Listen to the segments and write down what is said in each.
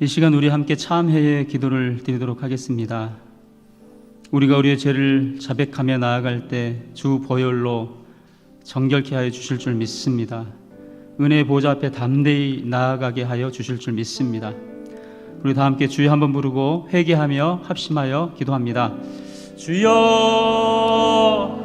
이 시간 우리 함께 참회의 기도를 드리도록 하겠습니다. 우리가 우리의 죄를 자백하며 나아갈 때 주 보혈로 정결케 하여 주실 줄 믿습니다. 은혜의 보좌 앞에 담대히 나아가게 하여 주실 줄 믿습니다. 우리 다 함께 주여 한번 부르고 회개하며 합심하여 기도합니다. 주여,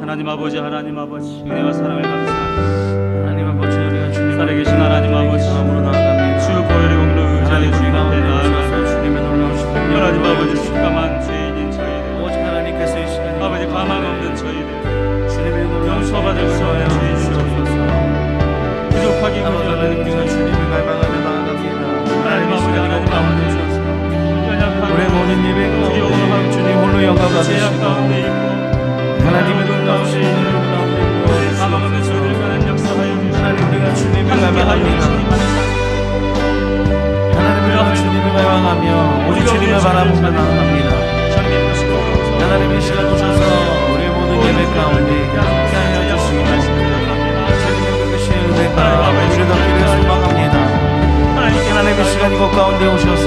하나님 아버지, 하나님 아버지, 은혜와 사랑을 감사합니다. 하나님 아버지, 우리가 주님 살아계신 하나님 아버지, 마음으로 나아갑니다. 주 보혈의 공로 의지하여 주님 앞에 나아갑니다. 주님의 놀라우신 하나님 아버지, 숙감한 죄인인 저희들, 오직 하나님께서 이 시간에 아버지 가망 없는 저희들, 주님의 놀라우신 용서받을 수 없는 주옵소서. 부족하기 아버지 하나님, 우리가 주님을 갈망하며 나아갑니다. 하나님 아버지, 하나님 아버지, 우리의 모든 예배 가운데 주님 홀로 영광 제약 받으시고 가운데 있고 하나님의 놀라우신 은혜를 가운데 가망 없는 저희들 가는 역사하여 주시고 하나님, 우리가 주님을 함께하여 갈망합니다. 주님 하나님, 우리가 주님을 갈망하며 오직 주님을 바라보며 나아갑니다. 하나님, 이 시간 오셔서 우리의 모든 예배 가운데 함께하여 주시고 주님의 크신 은혜가 우리를 덮기를 소망합니다. 하나님, 이 시간 이곳 가운데 오셔서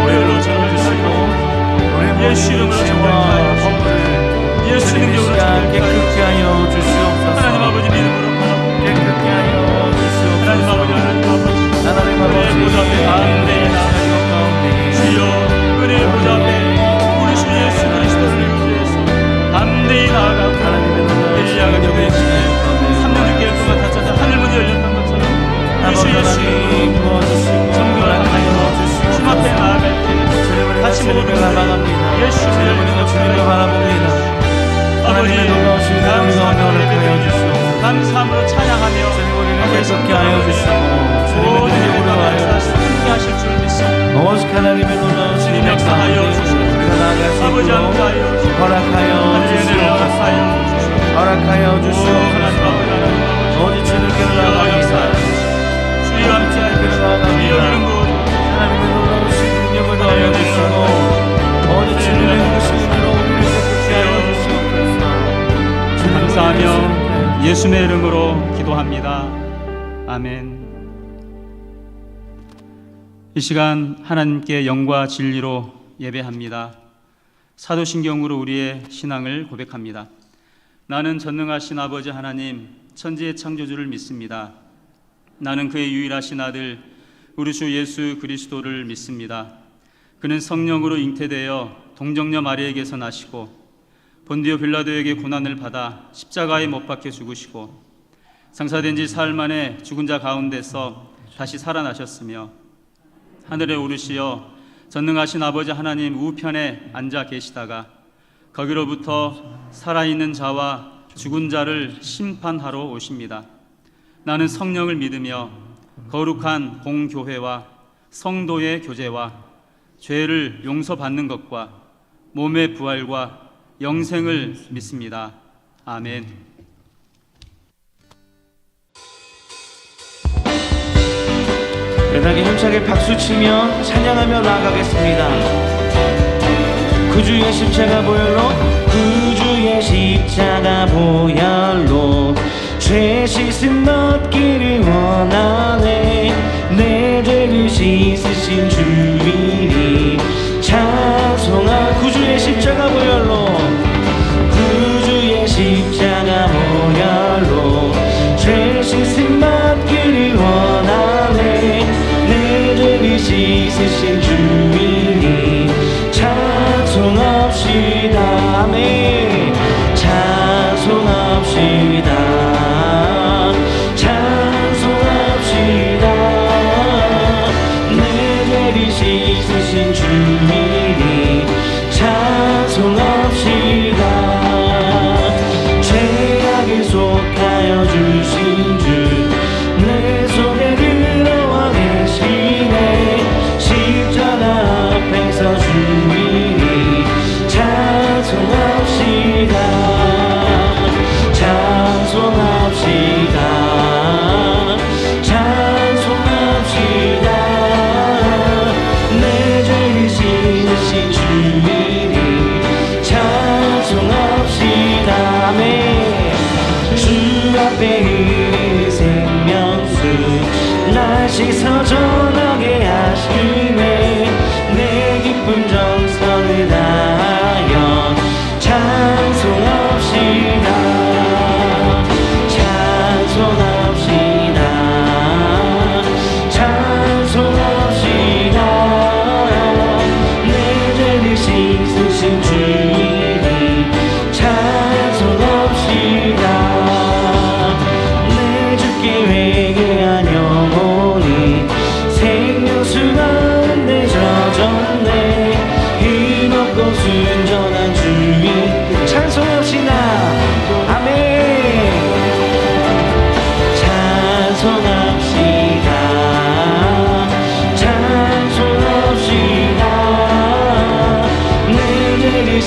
우리를 채워주시고 우리의 모든 죄와 허물을 예수 주님 이 시간 깨끗게 하여 주시옵소서. 하나님 아버지 믿음으로 바라보고 깨끗게 하여 주시옵소서. 하나님 아버지, 하나님 아버지, 하나님 아버지, 보좌 앞에 담대히 이곳 가운데 주여, 은혜의 보좌 앞에 우리 주 예수 그리스도를 위해서 담대히 나아가고 하나님의 놀라우신 엘리야가 은혜의 경배했을 때 가운데 3년 6개월 동안 닫혔다 하늘 문이 열렸던 것처럼 우리 주 예수 정결하게 하여 주 앞에 나아갈 때 같이 모두 예수님을 우리가 주님을 바라봅니다. 아버지 하나님의 놀라우신 은혜를 허락하여 주시고 감사함으로 찬양하며 우리를 깨끗게 하여 주시고 주님의 모든 능력으로 일과 하여 주시고 함께 하실 줄 믿습니다. 오직 하나님의 놀라우신 주님 은혜 역사하여 가운데 주시고 우리가 나아갈 수 아버지 있도록 함께하여 주시고 허락하여 은혜를 허락하여 주시옵소서. 허락하여 하나님 주시옵소서. 아버지 오직 주님께로 나아갑니다. 주여 함께하여 주시고 하나님의 놀라우신 능력을 더하여 주시고 오직 주님의 크신 은혜로 우리를 깨끗게 하여 주시옵소서. 감사하며 예수의 이름으로 기도합니다. 아멘. 이 시간 하나님께 영과 진리로 예배합니다. 사도신경으로 우리의 신앙을 고백합니다. 나는 전능하신 아버지 하나님, 천지의 창조주를 믿습니다. 나는 그의 유일하신 아들 우리 주 예수 그리스도를 믿습니다. 그는 성령으로 잉태되어 동정녀 마리에게서 나시고 본디오 빌라도에게 고난을 받아 십자가에 못 박혀 죽으시고 장사된 지 사흘 만에 죽은 자 가운데서 다시 살아나셨으며 하늘에 오르시어 전능하신 아버지 하나님 우편에 앉아 계시다가 거기로부터 살아있는 자와 죽은 자를 심판하러 오십니다. 나는 성령을 믿으며 거룩한 공교회와 성도의 교제와 죄를 용서받는 것과 몸의 부활과 영생을 믿습니다. 아멘. 연하게 힘차게 박수치며 찬양하며 나아가겠습니다. 구주의 십자가 보혈로 구주의 십자가 보혈로 죄 씻음 얻기를 원하네. 내 죄를 씻으신 주이니 찬송한 구주의 십자가 보혈로 구주의 십자가 보혈로 죄 씻음 얻기를 원하네. 내 죄를 씻으신 주이니 찬송합시다. 아멘. 찬송합시다. 씻으신 주이니 찬송합시다. 죄악에 속하여 주신 주 내 손에 들어와 계시네. 십자가 앞에서 주이니 찬송합시다. 찬송합시다. 찬송합시다. 내 죄를 씻으신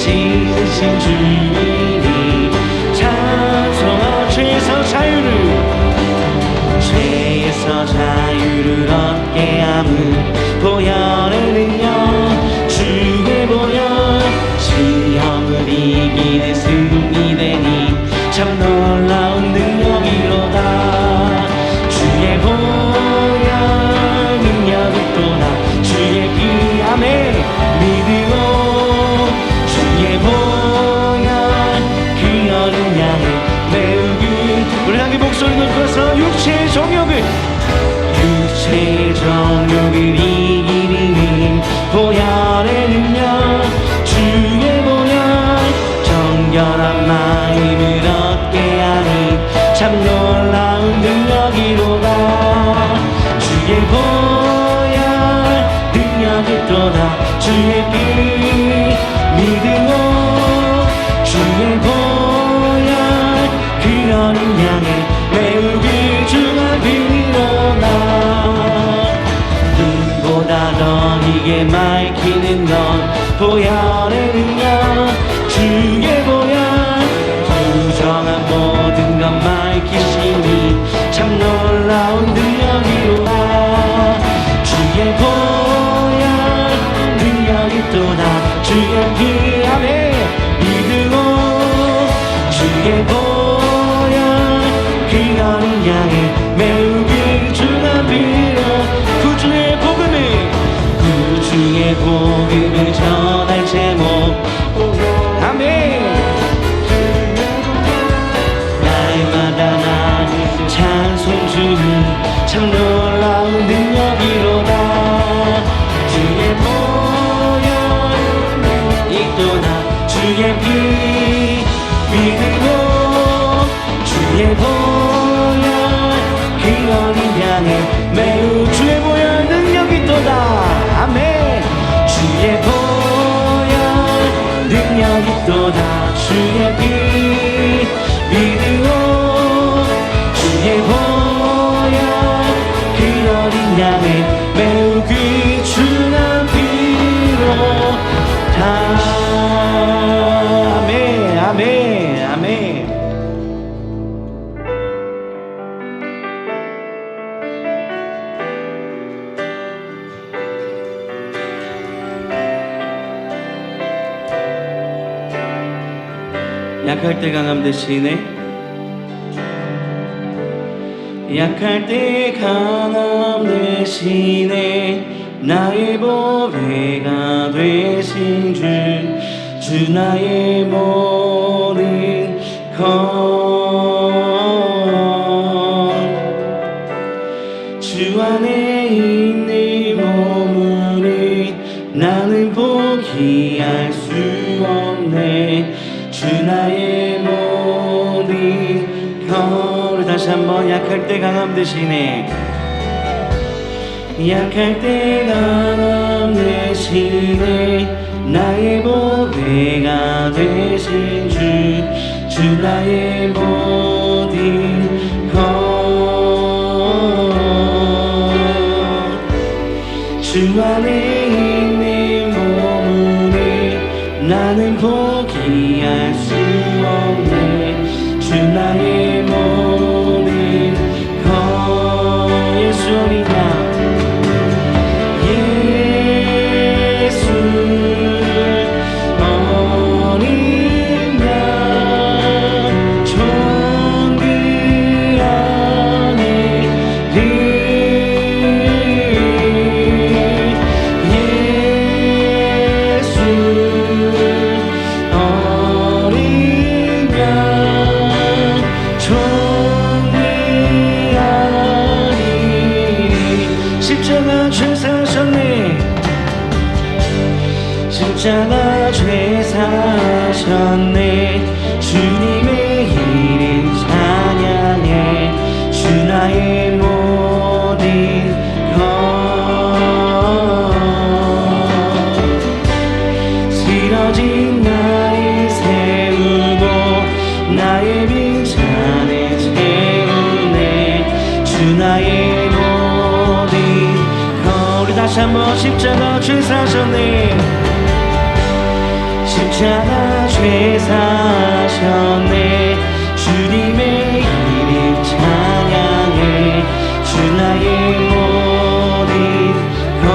대신하신 주님이 찬송하 죄에서 자유를 얻게 함은 보혈의 능력 주의 보혈 시험을 이기는 승리되니 참 놀라운 능력이로다 주의 보혈 능력이 또나 주의 피 안에 믿음으로 주의 보혈 그 어린 양을 메우기 우리 함께 목소리 높여서 육체의 정욕을 이기는 보혈의 능력 주의 보혈 정결한 마음을 얻게 하니 참 놀라운 능력이로다 주의 보혈 능력이 또다 주의 피 믿음으로 주의 보혈 그 어린 양을 메우기 주가 눈보다 더 이게 맑히는 넌 보혈의 능력 주의 보혈 부정한 모든 것 밝히시니 참 놀라운 능력이로다 주의 보혈 능력이 또다 주의 피 안에 믿음으로 주의 보혈 그 어린 양을 메우기 주가 빌어 구주의 복음을 전할 제목 아멘 날마다 나 찬송 주님 참 놀라운 능력이로다 주의 보혈 이또나 주의 피 믿음으로 주의 보혈 그 어린 양을 매우 주의 보혈 능력이 또다 아멘 주의 보혈 능력이 또다 주의 피 믿음으로 주의 보혈 그 어린 양을 매우 귀중한 피로 다 아멘 아멘 아멘 약할 때 강함 대신에 약할 때 강함 대신에 나의 보배가 되신 주 나의 모든 것 주 안에 있는 몸으로 나는 포기할 수 없네 주 나의 모든 것 다시 한번 약할 때 강함 대신에 약할 때 강함 대신에 나의 보배가 되신 주 나의 모든 것 주 안에 있는 몸으로 나는 포기할 수 없네 주 나의 모든 것 예수 어린 양 예수 어린 양 천국 안에 예수 어린 양 천국 안에 십자가 죄 사셨네 십자가 죄 사셨네 주님의 이름 찬양해 주 나의 모든 것 쓰러진 나를 세우고 나의 빈잔을 채우네 주 나의 모든 것 우리 다시 한번 십자가 죄 사셨네 십자가 죄 사셨네. 주님의 이름 찬양해. 주 나의 모든 것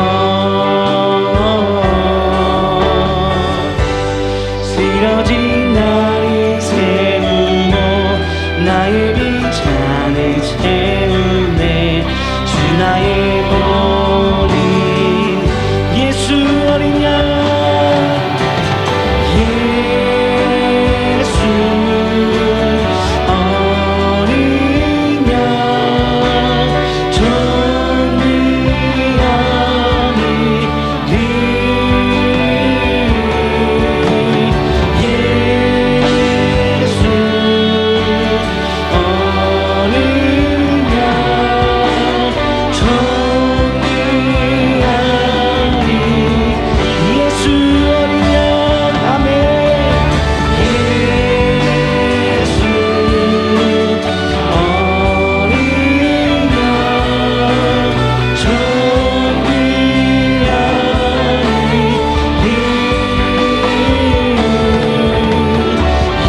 쓰러진 나를 세우고 나의 빈잔을 채우네. 주 나의 모든 예수 어린 양 예수 어린 양 존귀하니 예수 어린 양 존귀하니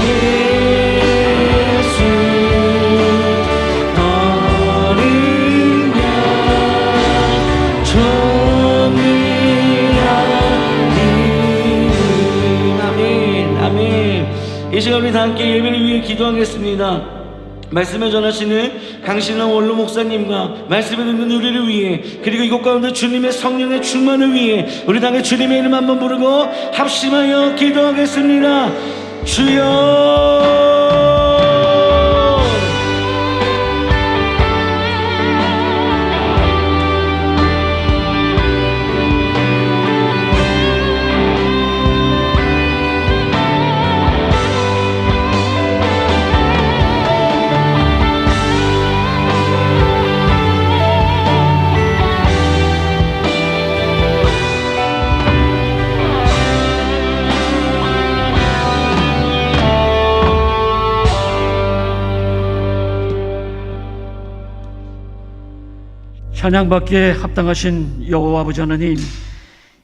예수 어린 양 아멘. 예수 어린 양 아멘. 아멘. 이 시간 우리 다 함께 예배를 위해 기도하겠습니다. 말씀을 전하시는 강신남 원로 목사님과 말씀을 듣는 우리를 위해, 그리고 이곳 가운데 주님의 성령의 충만을 위해 우리 다 함께 주님의 이름 한번 부르고 합심하여 기도하겠습니다. 주여. 찬양받기에 합당하신 여호와 아버지 하나님,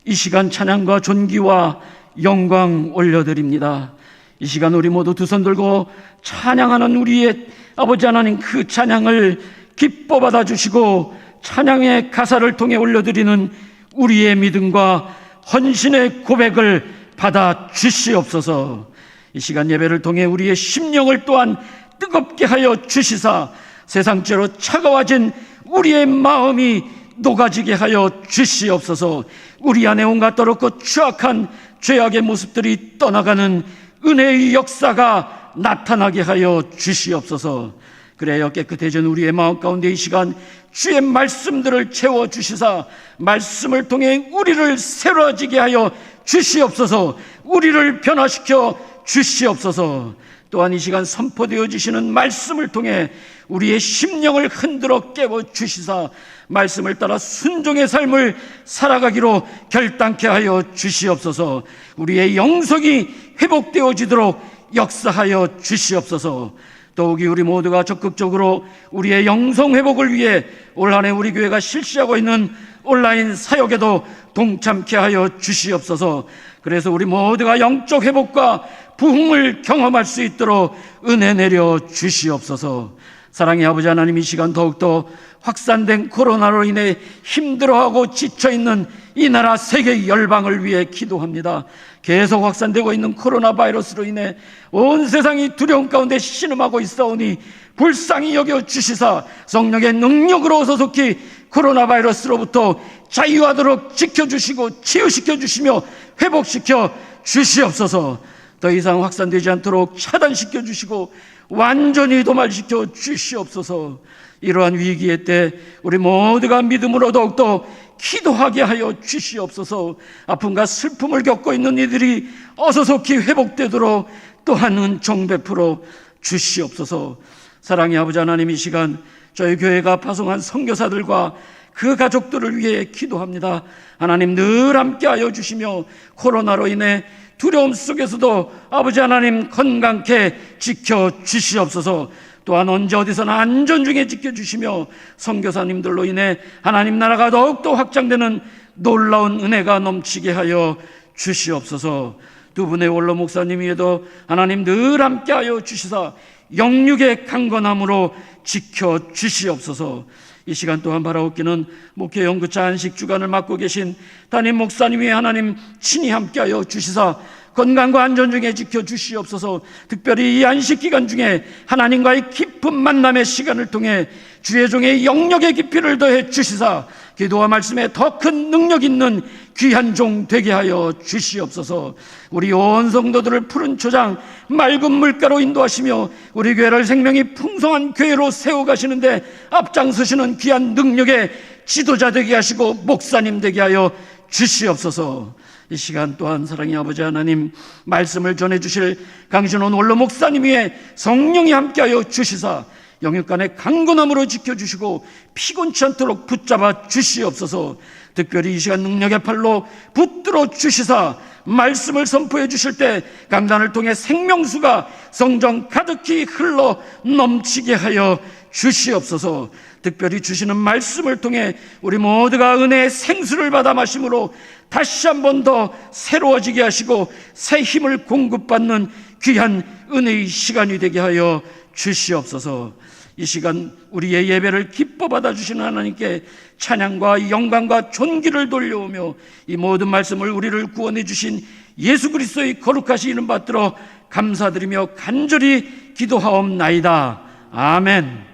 이 시간 찬양과 존귀와 영광 올려드립니다. 이 시간 우리 모두 두 손 들고 찬양하는 우리의 아버지 하나님, 그 찬양을 기뻐 받아주시고 찬양의 가사를 통해 올려드리는 우리의 믿음과 헌신의 고백을 받아 주시옵소서. 이 시간 예배를 통해 우리의 심령을 또한 뜨겁게 하여 주시사 세상죄로 차가워진 우리의 마음이 녹아지게 하여 주시옵소서. 우리 안에 온갖 더럽고 추악한 죄악의 모습들이 떠나가는 은혜의 역사가 나타나게 하여 주시옵소서. 그래야 깨끗해진 우리의 마음 가운데 이 시간 주의 말씀들을 채워주시사 말씀을 통해 우리를 새로워지게 하여 주시옵소서. 우리를 변화시켜 주시옵소서. 또한 이 시간 선포되어지시는 말씀을 통해 우리의 심령을 흔들어 깨워주시사 말씀을 따라 순종의 삶을 살아가기로 결단케 하여 주시옵소서. 우리의 영성이 회복되어지도록 역사하여 주시옵소서. 더욱이 우리 모두가 적극적으로 우리의 영성 회복을 위해 올 한 해 우리 교회가 실시하고 있는 온라인 사역에도 동참케 하여 주시옵소서. 그래서 우리 모두가 영적 회복과 부흥을 경험할 수 있도록 은혜 내려 주시옵소서. 사랑의 아버지 하나님, 이 시간 더욱더 확산된 코로나로 인해 힘들어하고 지쳐있는 이 나라 세계 열방을 위해 기도합니다. 계속 확산되고 있는 코로나 바이러스로 인해 온 세상이 두려움 가운데 신음하고 있사오니 불쌍히 여겨 주시사 성령의 능력으로 소속히 코로나 바이러스로부터 자유하도록 지켜주시고 치유시켜 주시며 회복시켜 주시옵소서. 더 이상 확산되지 않도록 차단시켜 주시고 완전히 도말시켜 주시옵소서. 이러한 위기의 때 우리 모두가 믿음으로 더욱더 기도하게 하여 주시옵소서. 아픔과 슬픔을 겪고 있는 이들이 어서 속히 회복되도록 또한 은총 베풀어 주시옵소서. 사랑의 아버지 하나님, 이 시간 저희 교회가 파송한 선교사들과 그 가족들을 위해 기도합니다. 하나님 늘 함께하여 주시며 코로나로 인해 두려움 속에서도 아버지 하나님 건강케 지켜주시옵소서. 또한 언제 어디서나 안전 중에 지켜주시며 선교사님들로 인해 하나님 나라가 더욱더 확장되는 놀라운 은혜가 넘치게 하여 주시옵소서. 두 분의 원로 목사님에도 하나님 늘 함께하여 주시사 영육의 강건함으로 지켜 주시옵소서. 이 시간 또한 바라옵기는 목회 연구차 안식 주간을 맡고 계신 담임 목사님이 하나님 친히 함께하여 주시사 건강과 안전 중에 지켜 주시옵소서. 특별히 이 안식 기간 중에 하나님과의 깊은 만남의 시간을 통해 주의 종의 영역의 깊이를 더해 주시사 기도와 말씀에 더 큰 능력 있는 귀한 종 되게 하여 주시옵소서. 우리 온 성도들을 푸른 초장 맑은 물가로 인도하시며 우리 교회를 생명이 풍성한 교회로 세워가시는데 앞장서시는 귀한 능력의 지도자 되게 하시고 목사님 되게 하여 주시옵소서. 이 시간 또한 사랑의 아버지 하나님, 말씀을 전해주실 강신원 원로 목사님 위에 성령이 함께하여 주시사 영육간의 강건함으로 지켜주시고 피곤치 않도록 붙잡아 주시옵소서. 특별히 이 시간 능력의 팔로 붙들어 주시사 말씀을 선포해 주실 때 강단을 통해 생명수가 성전 가득히 흘러 넘치게 하여 주시옵소서. 특별히 주시는 말씀을 통해 우리 모두가 은혜의 생수를 받아 마심으로 다시 한 번 더 새로워지게 하시고 새 힘을 공급받는 귀한 은혜의 시간이 되게 하여 주시옵소서. 이 시간 우리의 예배를 기뻐 받아주시는 하나님께 찬양과 영광과 존귀를 돌려오며 이 모든 말씀을 우리를 구원해 주신 예수 그리스도의 거룩하신 이름 받들어 감사드리며 간절히 기도하옵나이다. 아멘.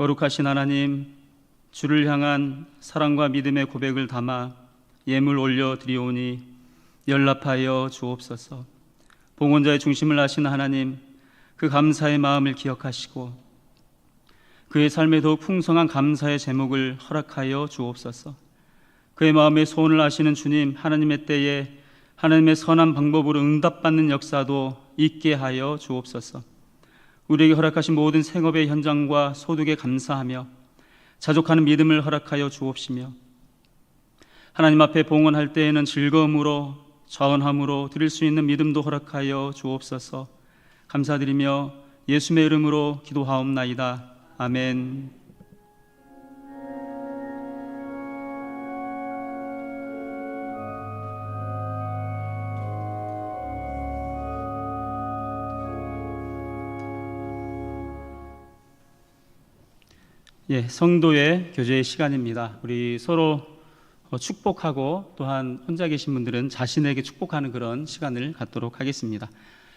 거룩하신 하나님, 주를 향한 사랑과 믿음의 고백을 담아 예물 올려 드리오니 연락하여 주옵소서. 봉헌자의 중심을 아시는 하나님, 그 감사의 마음을 기억하시고 그의 삶에 더욱 풍성한 감사의 제목을 허락하여 주옵소서. 그의 마음의 소원을 아시는 주님, 하나님의 때에 하나님의 선한 방법으로 응답받는 역사도 있게 하여 주옵소서. 우리에게 허락하신 모든 생업의 현장과 소득에 감사하며 자족하는 믿음을 허락하여 주옵시며 하나님 앞에 봉헌할 때에는 즐거움으로 자원함으로 드릴 수 있는 믿음도 허락하여 주옵소서. 감사드리며 예수의 이름으로 기도하옵나이다. 아멘. 성도의 교제의 시간입니다. 우리 서로 축복하고 또한 혼자 계신 분들은 자신에게 축복하는 그런 시간을 갖도록 하겠습니다.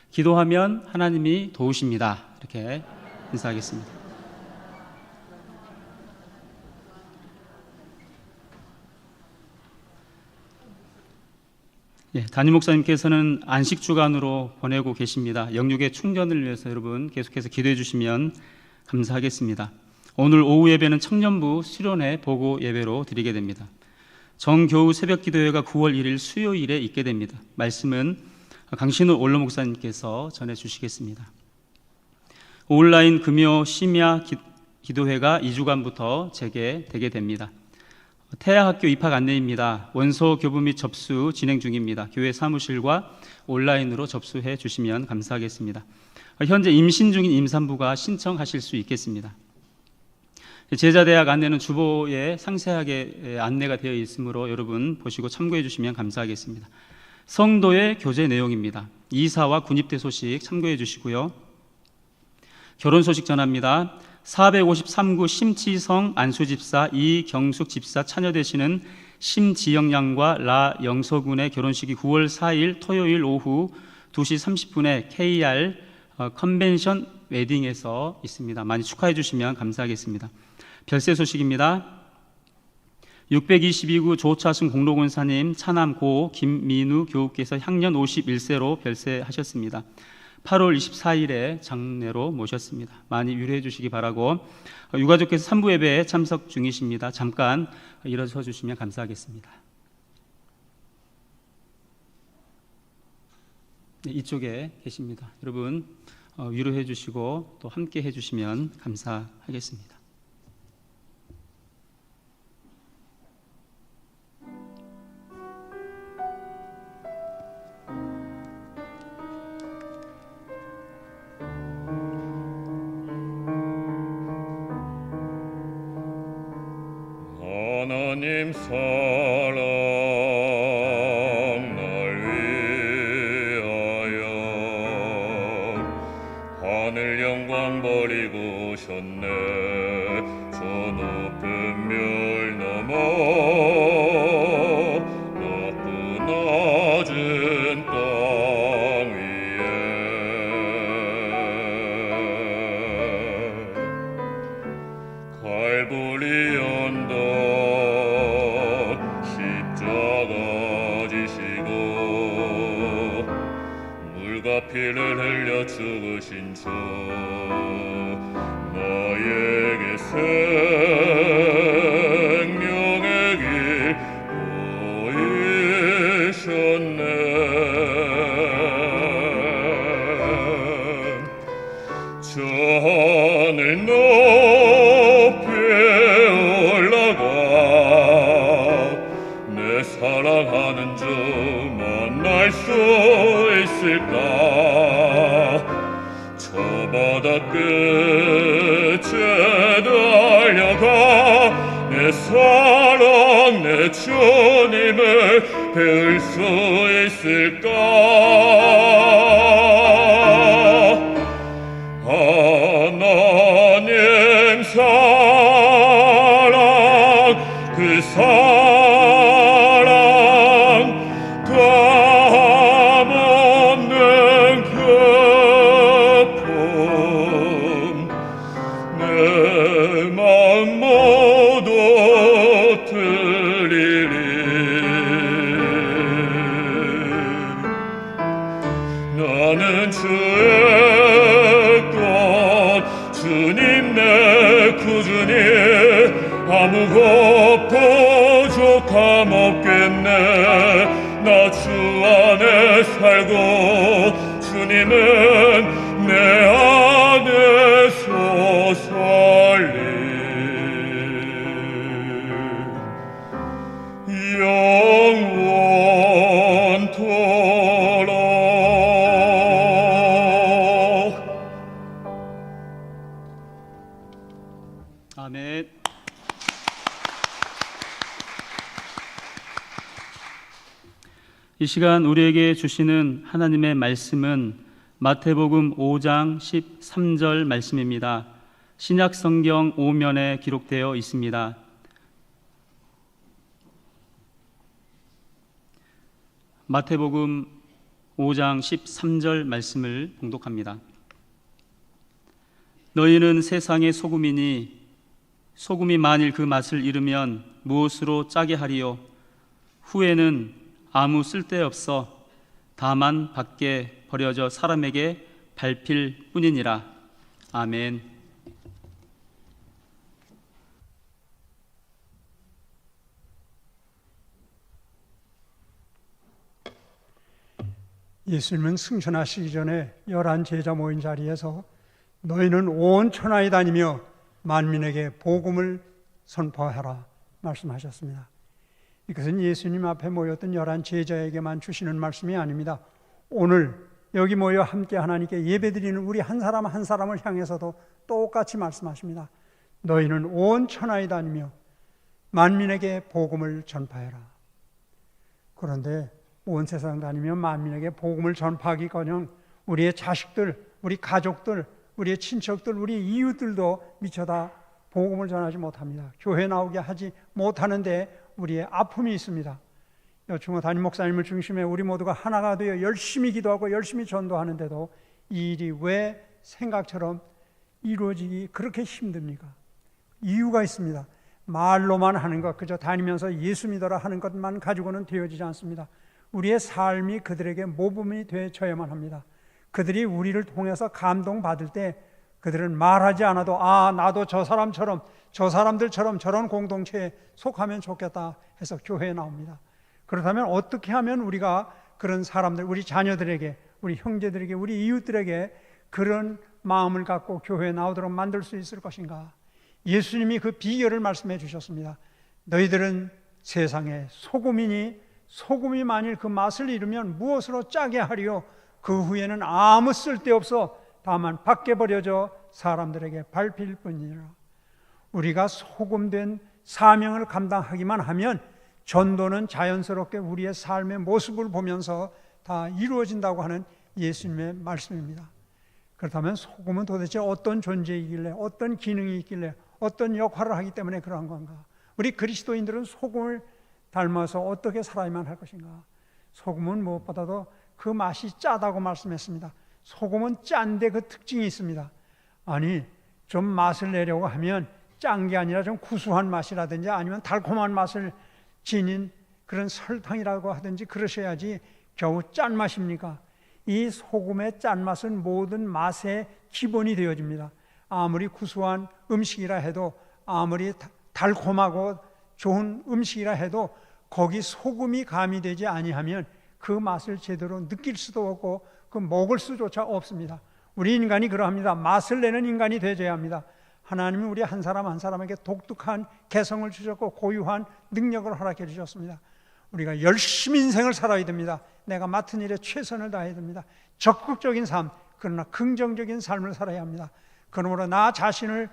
기도하면 하나님이 도우십니다. 이렇게 인사하겠습니다. 담임 목사님께서는 안식 주간으로 보내고 계십니다. 영육의 충전을 위해서 여러분 계속해서 기도해 주시면 감사하겠습니다. 오늘 오후 예배는 청년부 수련회 보고 예배로 드리게 됩니다. 정겨우 새벽 기도회가 9월 1일 수요일에 있게 됩니다. 말씀은 강신우 원로 목사님께서 전해 주시겠습니다. 온라인 금요 심야 기도회가 2주간부터 재개되게 됩니다. 태아학교 입학 안내입니다. 원서 교부 및 접수 진행 중입니다. 교회 사무실과 온라인으로 접수해 주시면 감사하겠습니다. 현재 임신 중인 임산부가 신청하실 수 있겠습니다. 제자대학 안내는 주보에 상세하게 안내가 되어 있으므로 여러분 보시고 참고해 주시면 감사하겠습니다. 성도의 교제 내용입니다. 이사와 군입대 소식 참고해 주시고요. 결혼 소식 전합니다. 453구 심치성 안수집사 이경숙 집사 차녀 되시는 심지영 양과 라 영서군의 결혼식이 9월 4일 토요일 오후 2시 30분에 KR 컨벤션 웨딩에서 있습니다. 많이 축하해 주시면 감사하겠습니다. 별세 소식입니다. 622구 조차순 공로군사님 차남 고 김민우 교우께서 향년 51세로 별세하셨습니다. 8월 24일에 장례로 모셨습니다. 많이 위로해 주시기 바라고, 유가족께서 3부 예배에 참석 중이십니다. 잠깐 일어서 주시면 감사하겠습니다. 네, 이쪽에 계십니다. 여러분 위로해 주시고 또 함께 해 주시면 감사하겠습니다. 하나님 사랑 날 위하여 하늘 영광 버리고 오셨네. 저 높은 별 넘어 높고 낮은 땅 위에 갈보리 언덕 피를 흘려 죽으신 주 나에게 생명의 길 보이셨네. 저 하늘 높이 올라가 내 사랑하는 주 만날 수 있을까. 저 바다 끝에 달려가 내 사랑 내 주님을 배울 수 있을까. 하나님 사랑 그 사랑 감없는 그 품 내 마음 모두 들리리. 나는 주의 것 주님 내 구주니 아무 것 부족함 없겠네. 나 주 안에 살고 주님은 내 안에서 살리. 영원토록. 아멘. 이 시간 우리에게 주시는 하나님의 말씀은 마태복음 5장 13절 말씀입니다. 신약 성경 5면에 기록되어 있습니다. 마태복음 5장 13절 말씀을 봉독합니다. 너희는 세상의 소금이니 소금이 만일 그 맛을 잃으면 무엇으로 짜게 하리요? 후에는 아무 쓸데없어 다만 밖에 버려져 사람에게 밟힐 뿐이니라. 아멘. 예수님은 승천하시기 전에 11 제자 모인 자리에서 너희는 온 천하에 다니며 만민에게 복음을 선포하라 말씀하셨습니다. 이것은 예수님 앞에 모였던 11 제자에게만 주시는 말씀이 아닙니다. 오늘 여기 모여 함께 하나님께 예배드리는 우리 한 사람 한 사람을 향해서도 똑같이 말씀하십니다. 너희는 온 천하에 다니며 만민에게 복음을 전파해라. 그런데 온 세상 다니며 만민에게 복음을 전파하기커녕 우리의 자식들, 우리 가족들, 우리의 친척들, 우리 이웃들도 미처 다 복음을 전하지 못합니다. 교회 나오게 하지 못하는데 우리의 아픔이 있습니다. 여충호 담임 목사님을 중심에 우리 모두가 하나가 되어 열심히 기도하고 열심히 전도하는데도 이 일이 왜 생각처럼 이루어지기 그렇게 힘듭니까? 이유가 있습니다. 말로만 하는 것, 그저 다니면서 예수 믿어라 하는 것만 가지고는 되어지지 않습니다. 우리의 삶이 그들에게 모범이 되어야만 합니다. 그들이 우리를 통해서 감동받을 때 그들은 말하지 않아도 나도 저 사람처럼, 저 사람들처럼 저런 공동체에 속하면 좋겠다 해서 교회에 나옵니다. 그렇다면 어떻게 하면 우리가 그런 사람들, 우리 자녀들에게, 우리 형제들에게, 우리 이웃들에게 그런 마음을 갖고 교회에 나오도록 만들 수 있을 것인가? 예수님이 그 비결을 말씀해 주셨습니다. 너희들은 세상에 소금이니 소금이 만일 그 맛을 잃으면 무엇으로 짜게 하리요? 그 후에는 아무 쓸데없어 다만 밖에 버려져 사람들에게 밟힐 뿐이라. 우리가 소금된 사명을 감당하기만 하면 전도는 자연스럽게 우리의 삶의 모습을 보면서 다 이루어진다고 하는 예수님의 말씀입니다. 그렇다면 소금은 도대체 어떤 존재이길래, 어떤 기능이 있길래, 어떤 역할을 하기 때문에 그러한 건가? 우리 그리스도인들은 소금을 닮아서 어떻게 살아야만 할 것인가? 소금은 무엇보다도 그 맛이 짜다고 말씀했습니다. 소금은 짠데 그 특징이 있습니다. 아니, 좀 맛을 내려고 하면 짠 게 아니라 좀 구수한 맛이라든지 아니면 달콤한 맛을 지닌 그런 설탕이라고 하든지 그러셔야지 겨우 짠맛입니까? 이 소금의 짠맛은 모든 맛의 기본이 되어집니다. 아무리 구수한 음식이라 해도, 아무리 달콤하고 좋은 음식이라 해도 거기 소금이 가미되지 아니하면 그 맛을 제대로 느낄 수도 없고 그 먹을 수조차 없습니다. 우리 인간이 그러합니다. 맛을 내는 인간이 되어야 합니다. 하나님은 우리 한 사람 한 사람에게 독특한 개성을 주셨고 고유한 능력을 허락해 주셨습니다. 우리가 열심히 인생을 살아야 됩니다. 내가 맡은 일에 최선을 다해야 됩니다. 적극적인 삶, 그러나 긍정적인 삶을 살아야 합니다. 그러므로 나 자신을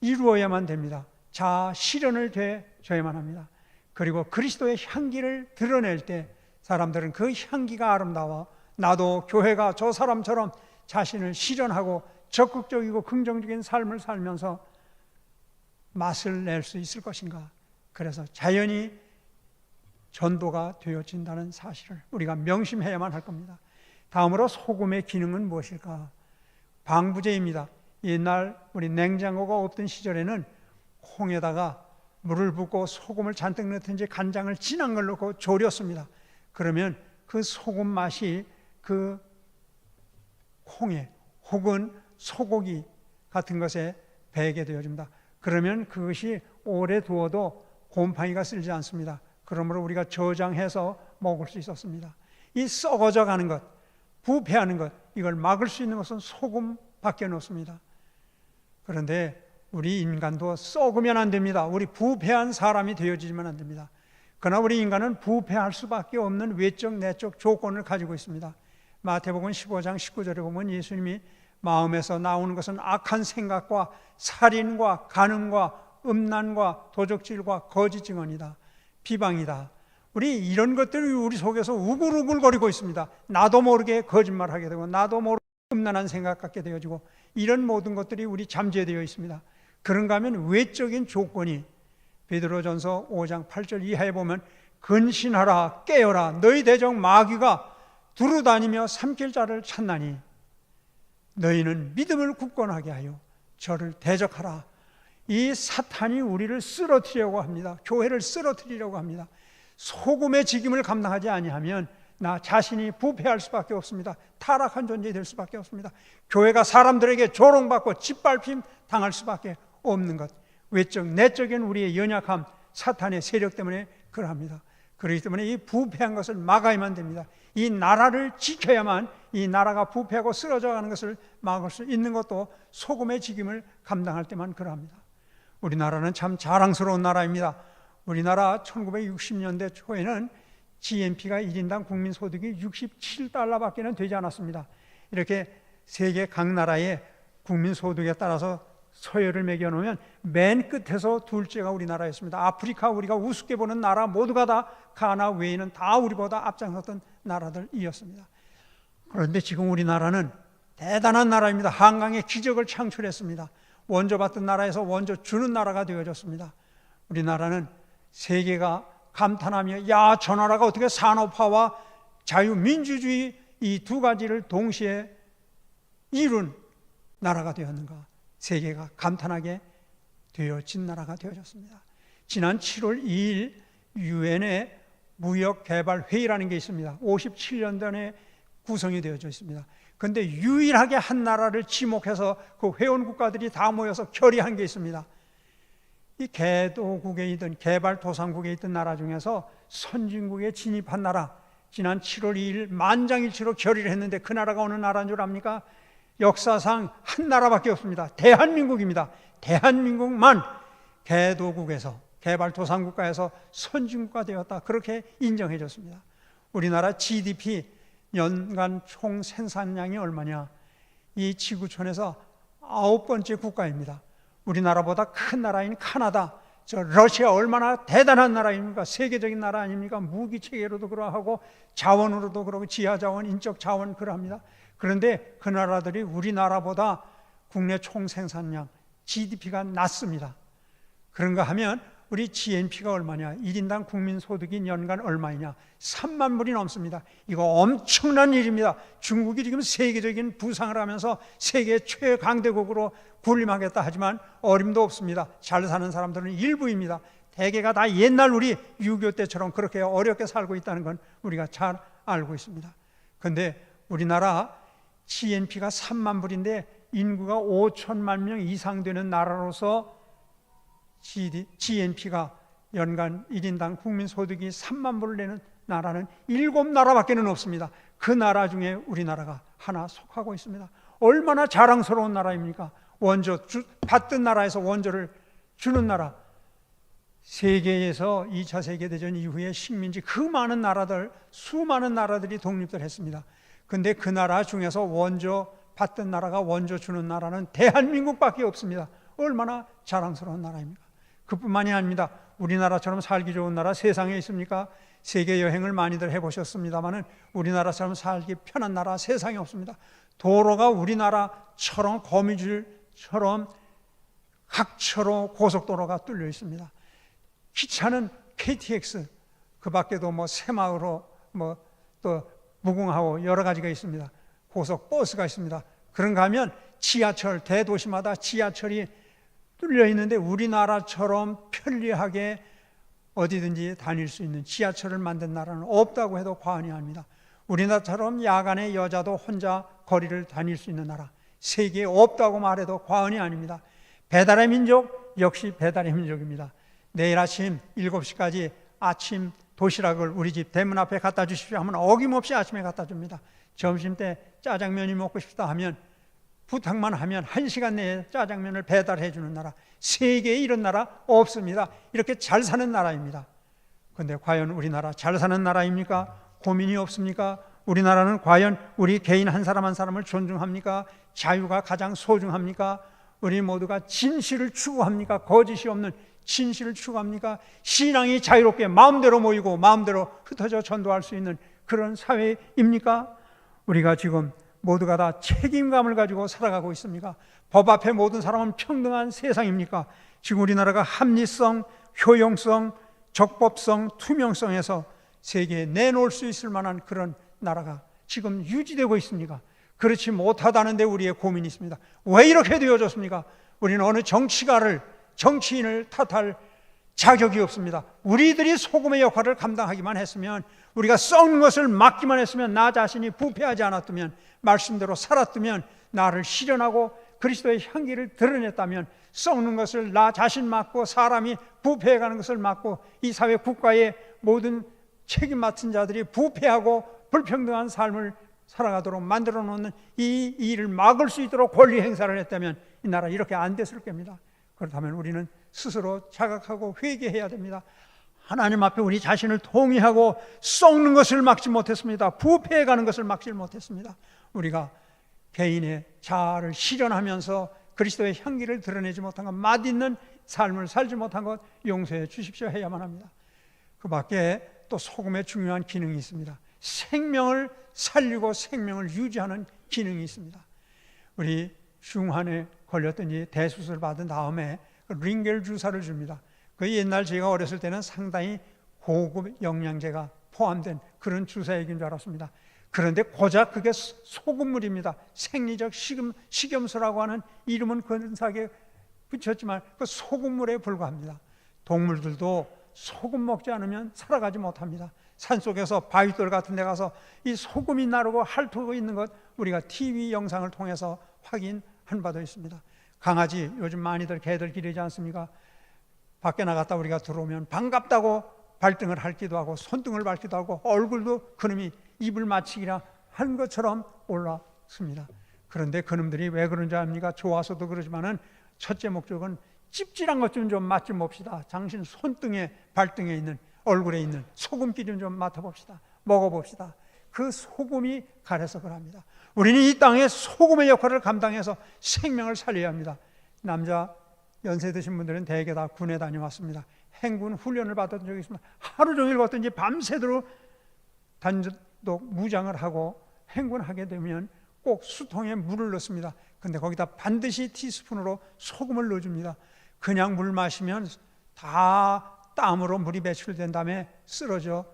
이루어야만 됩니다. 자아 실현을 되어야만 합니다. 그리고 그리스도의 향기를 드러낼 때 사람들은 그 향기가 아름다워 나도 교회가 저 사람처럼 자신을 실현하고 적극적이고 긍정적인 삶을 살면서 맛을 낼 수 있을 것인가? 그래서 자연히 전도가 되어진다는 사실을 우리가 명심해야만 할 겁니다. 다음으로 소금의 기능은 무엇일까? 방부제입니다. 옛날 우리 냉장고가 없던 시절에는 콩에다가 물을 붓고 소금을 잔뜩 넣든지 간장을 진한 걸 넣고 졸였습니다. 그러면 그 소금 맛이 그 콩에 혹은 소고기 같은 것에 배게 되어집니다. 그러면 그것이 오래 두어도 곰팡이가 쓸지 않습니다. 그러므로 우리가 저장해서 먹을 수 있었습니다. 이 썩어져 가는 것, 부패하는 것, 이걸 막을 수 있는 것은 소금밖에 없습니다. 그런데 우리 인간도 썩으면 안 됩니다. 우리 부패한 사람이 되어지면 안 됩니다. 그러나 우리 인간은 부패할 수밖에 없는 외적 내적 조건을 가지고 있습니다. 마태복음 15장 19절에 보면 예수님이 마음에서 나오는 것은 악한 생각과 살인과 간음과 음란과 도적질과 거짓 증언이다. 비방이다. 우리 이런 것들이 우리 속에서 우글우글거리고 있습니다. 나도 모르게 거짓말하게 되고 나도 모르게 음란한 생각 갖게 되어지고 이런 모든 것들이 우리 잠재되어 있습니다. 그런가 하면 외적인 조건이 베드로전서 5장 8절 이하에 보면 근신하라 깨어라 너희 대적 마귀가 두루다니며 삼킬 자를 찾나니 너희는 믿음을 굳건하게 하여 저를 대적하라. 이 사탄이 우리를 쓰러뜨리려고 합니다. 교회를 쓰러뜨리려고 합니다. 소금의 직임을 감당하지 아니하면 나 자신이 부패할 수밖에 없습니다. 타락한 존재 될 수밖에 없습니다. 교회가 사람들에게 조롱받고 짓밟힘 당할 수밖에 없는 것, 외적 내적인 우리의 연약함, 사탄의 세력 때문에 그러합니다. 그렇기 때문에 이 부패한 것을 막아야만 됩니다. 이 나라를 지켜야만 이 나라가 부패하고 쓰러져 가는 것을 막을 수 있는 것도 소금의 직임을 감당할 때만 그러합니다. 우리나라는 참 자랑스러운 나라입니다. 우리나라 1960년대 초에는 GNP가 1인당 국민소득이 67달러밖에 되지 않았습니다. 이렇게 세계 각 나라의 국민소득에 따라서 서열을 매겨놓으면 맨 끝에서 둘째가 우리나라였습니다. 아프리카 우리가 우습게 보는 나라 모두가 다 가나 외에는 다 우리보다 앞장섰던 나라들이었습니다. 그런데 지금 우리나라는 대단한 나라입니다. 한강의 기적을 창출했습니다. 원조 받던 나라에서 원조 주는 나라가 되어졌습니다. 우리나라는 세계가 감탄하며 야, 저 나라가 어떻게 산업화와 자유민주주의 이 두 가지를 동시에 이룬 나라가 되었는가, 세계가 감탄하게 되어진 나라가 되어졌습니다. 지난 7월 2일 유엔의 무역개발회의라는 게 있습니다. 57년 전에 구성이 되어져 있습니다. 그런데 유일하게 한 나라를 지목해서 그 회원국가들이 다 모여서 결의한 게 있습니다. 이 개도국에 있던 개발도상국에 있던 나라 중에서 선진국에 진입한 나라, 지난 7월 2일 만장일치로 결의를 했는데 그 나라가 어느 나라인 줄 압니까? 역사상 한 나라밖에 없습니다. 대한민국입니다. 대한민국만 개도국에서 개발도상국가에서 선진국가 되었다, 그렇게 인정해줬습니다. 우리나라 GDP 연간 총 생산량이 얼마냐? 이 지구촌에서 9번째 국가입니다. 우리나라보다 큰 나라인 카나다, 저 러시아 얼마나 대단한 나라입니까? 세계적인 나라 아닙니까? 무기 체계로도 그러하고 자원으로도 그러고 지하 자원, 인적 자원 그러합니다. 그런데 그 나라들이 우리나라보다 국내 총 생산량 GDP가 낮습니다. 그런가 하면 우리 GNP가 얼마냐? 1인당 국민소득이 연간 얼마이냐? 3만 불이 넘습니다. 이거 엄청난 일입니다. 중국이 지금 세계적인 부상을 하면서 세계 최강대국으로 군림하겠다 하지만 어림도 없습니다. 잘 사는 사람들은 일부입니다. 대개가 다 옛날 우리 6.25 때처럼 그렇게 어렵게 살고 있다는 건 우리가 잘 알고 있습니다. 그런데 우리나라 GNP가 3만 불인데 인구가 5천만 명 이상 되는 나라로서 GNP가 연간 1인당 국민소득이 3만 불을 내는 나라는 7나라밖에 없습니다. 그 나라 중에 우리나라가 하나 속하고 있습니다. 얼마나 자랑스러운 나라입니까? 원조 받던 나라에서 원조를 주는 나라. 세계에서 2차 세계대전 이후에 식민지 그 많은 나라들, 수많은 나라들이 독립을 했습니다. 근데 그 나라 중에서 원조 받던 나라가 원조 주는 나라는 대한민국밖에 없습니다. 얼마나 자랑스러운 나라입니까? 그뿐만이 아닙니다. 우리나라처럼 살기 좋은 나라 세상에 있습니까? 세계 여행을 많이들 해보셨습니다마는 우리나라처럼 살기 편한 나라 세상에 없습니다. 도로가 우리나라처럼 거미줄처럼 각처로 고속도로가 뚫려 있습니다. 기차는 KTX, 그 밖에도 뭐 새마을호, 뭐 또 무궁화호 여러 가지가 있습니다. 고속버스가 있습니다. 그런가 하면 지하철, 대도시마다 지하철이 뚫려 있는데 우리나라처럼 편리하게 어디든지 다닐 수 있는 지하철을 만든 나라는 없다고 해도 과언이 아닙니다. 우리나라처럼 야간에 여자도 혼자 거리를 다닐 수 있는 나라 세계에 없다고 말해도 과언이 아닙니다. 배달의 민족 역시 배달의 민족입니다. 내일 아침 7시까지 아침 도시락을 우리 집 대문 앞에 갖다 주십시오 하면 어김없이 아침에 갖다 줍니다. 점심때 짜장면이 먹고 싶다 하면 부탁만 하면 1시간 내에 짜장면을 배달해 주는 나라, 세계에 이런 나라 없습니다. 이렇게 잘 사는 나라입니다. 그런데 과연 우리나라 잘 사는 나라입니까? 고민이 없습니까? 우리나라는 과연 우리 개인 한 사람 한 사람을 존중합니까? 자유가 가장 소중합니까? 우리 모두가 진실을 추구합니까? 거짓이 없는 진실을 추구합니까? 신앙이 자유롭게 마음대로 모이고 마음대로 흩어져 전도할 수 있는 그런 사회입니까? 우리가 지금 모두가 다 책임감을 가지고 살아가고 있습니까? 법 앞에 모든 사람은 평등한 세상입니까? 지금 우리나라가 합리성, 효용성, 적법성, 투명성에서 세계에 내놓을 수 있을 만한 그런 나라가 지금 유지되고 있습니까? 그렇지 못하다는데 우리의 고민이 있습니다. 왜 이렇게 되어졌습니까? 우리는 어느 정치인을 탓할 자격이 없습니다. 우리들이 소금의 역할을 감당하기만 했으면, 우리가 썩는 것을 막기만 했으면, 나 자신이 부패하지 않았다면, 말씀대로 살았다면, 나를 실현하고 그리스도의 향기를 드러냈다면, 썩는 것을 나 자신 막고 사람이 부패해가는 것을 막고 이 사회 국가의 모든 책임 맡은 자들이 부패하고 불평등한 삶을 살아가도록 만들어 놓는 이 일을 막을 수 있도록 권리 행사를 했다면 이 나라 이렇게 안 됐을 겁니다. 그렇다면 우리는 스스로 자각하고 회개해야 됩니다. 하나님 앞에 우리 자신을 통회하고 썩는 것을 막지 못했습니다. 부패해가는 것을 막지 못했습니다. 우리가 개인의 자아를 실현하면서 그리스도의 향기를 드러내지 못한 것, 맛있는 삶을 살지 못한 것 용서해 주십시오 해야만 합니다. 그 밖에 또 소금의 중요한 기능이 있습니다. 생명을 살리고 생명을 유지하는 기능이 있습니다. 우리 중환에 걸렸더니 대수술을 받은 다음에 링겔 주사를 줍니다. 그 옛날 제가 어렸을 때는 상당히 고급 영양제가 포함된 그런 주사액인 줄 알았습니다. 그런데 고작 그게 소금물입니다. 생리적 식염수라고 하는 이름은 근사하게 붙였지만 그 소금물에 불과합니다. 동물들도 소금 먹지 않으면 살아가지 못합니다. 산속에서 바위돌 같은 데 가서 이 소금이 나르고 핥고 있는 것 우리가 TV 영상을 통해서 확인한 바도 있습니다. 강아지 요즘 많이들 개들 기르지 않습니까? 밖에 나갔다 우리가 들어오면 반갑다고 발등을 핥기도 하고 손등을 밟기도 하고 얼굴도 그놈이 입을 맞추기라 한 것처럼 올라섭니다. 그런데 그놈들이 왜 그런지 압니까? 좋아서도 그러지만은 첫째 목적은 찝찝한 것 좀 맛 좀 봅시다. 당신 손등에 발등에 있는 얼굴에 있는 소금기 좀 맡아봅시다. 먹어봅시다. 그 소금이 가려서 그럽니다. 우리는 이 땅에 소금의 역할을 감당해서 생명을 살려야 합니다. 남자 연세 드신 분들은 대개 다 군에 다녀왔습니다. 행군 훈련을 받았던 적이 있습니다. 하루 종일 걷든지 밤새도록 단독 무장을 하고 행군하게 되면 꼭 수통에 물을 넣습니다. 근데 거기다 반드시 티스푼으로 소금을 넣어줍니다. 그냥 물 마시면 다 땀으로 물이 배출된 다음에 쓰러져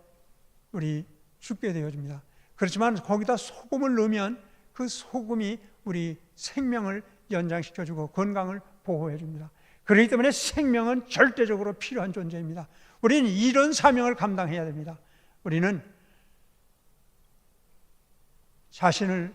우리 죽게 되어집니다. 그렇지만 거기다 소금을 넣으면 그 소금이 우리 생명을 연장시켜주고 건강을 보호해줍니다. 그렇기 때문에 생명은 절대적으로 필요한 존재입니다. 우리는 이런 사명을 감당해야 됩니다. 우리는 자신을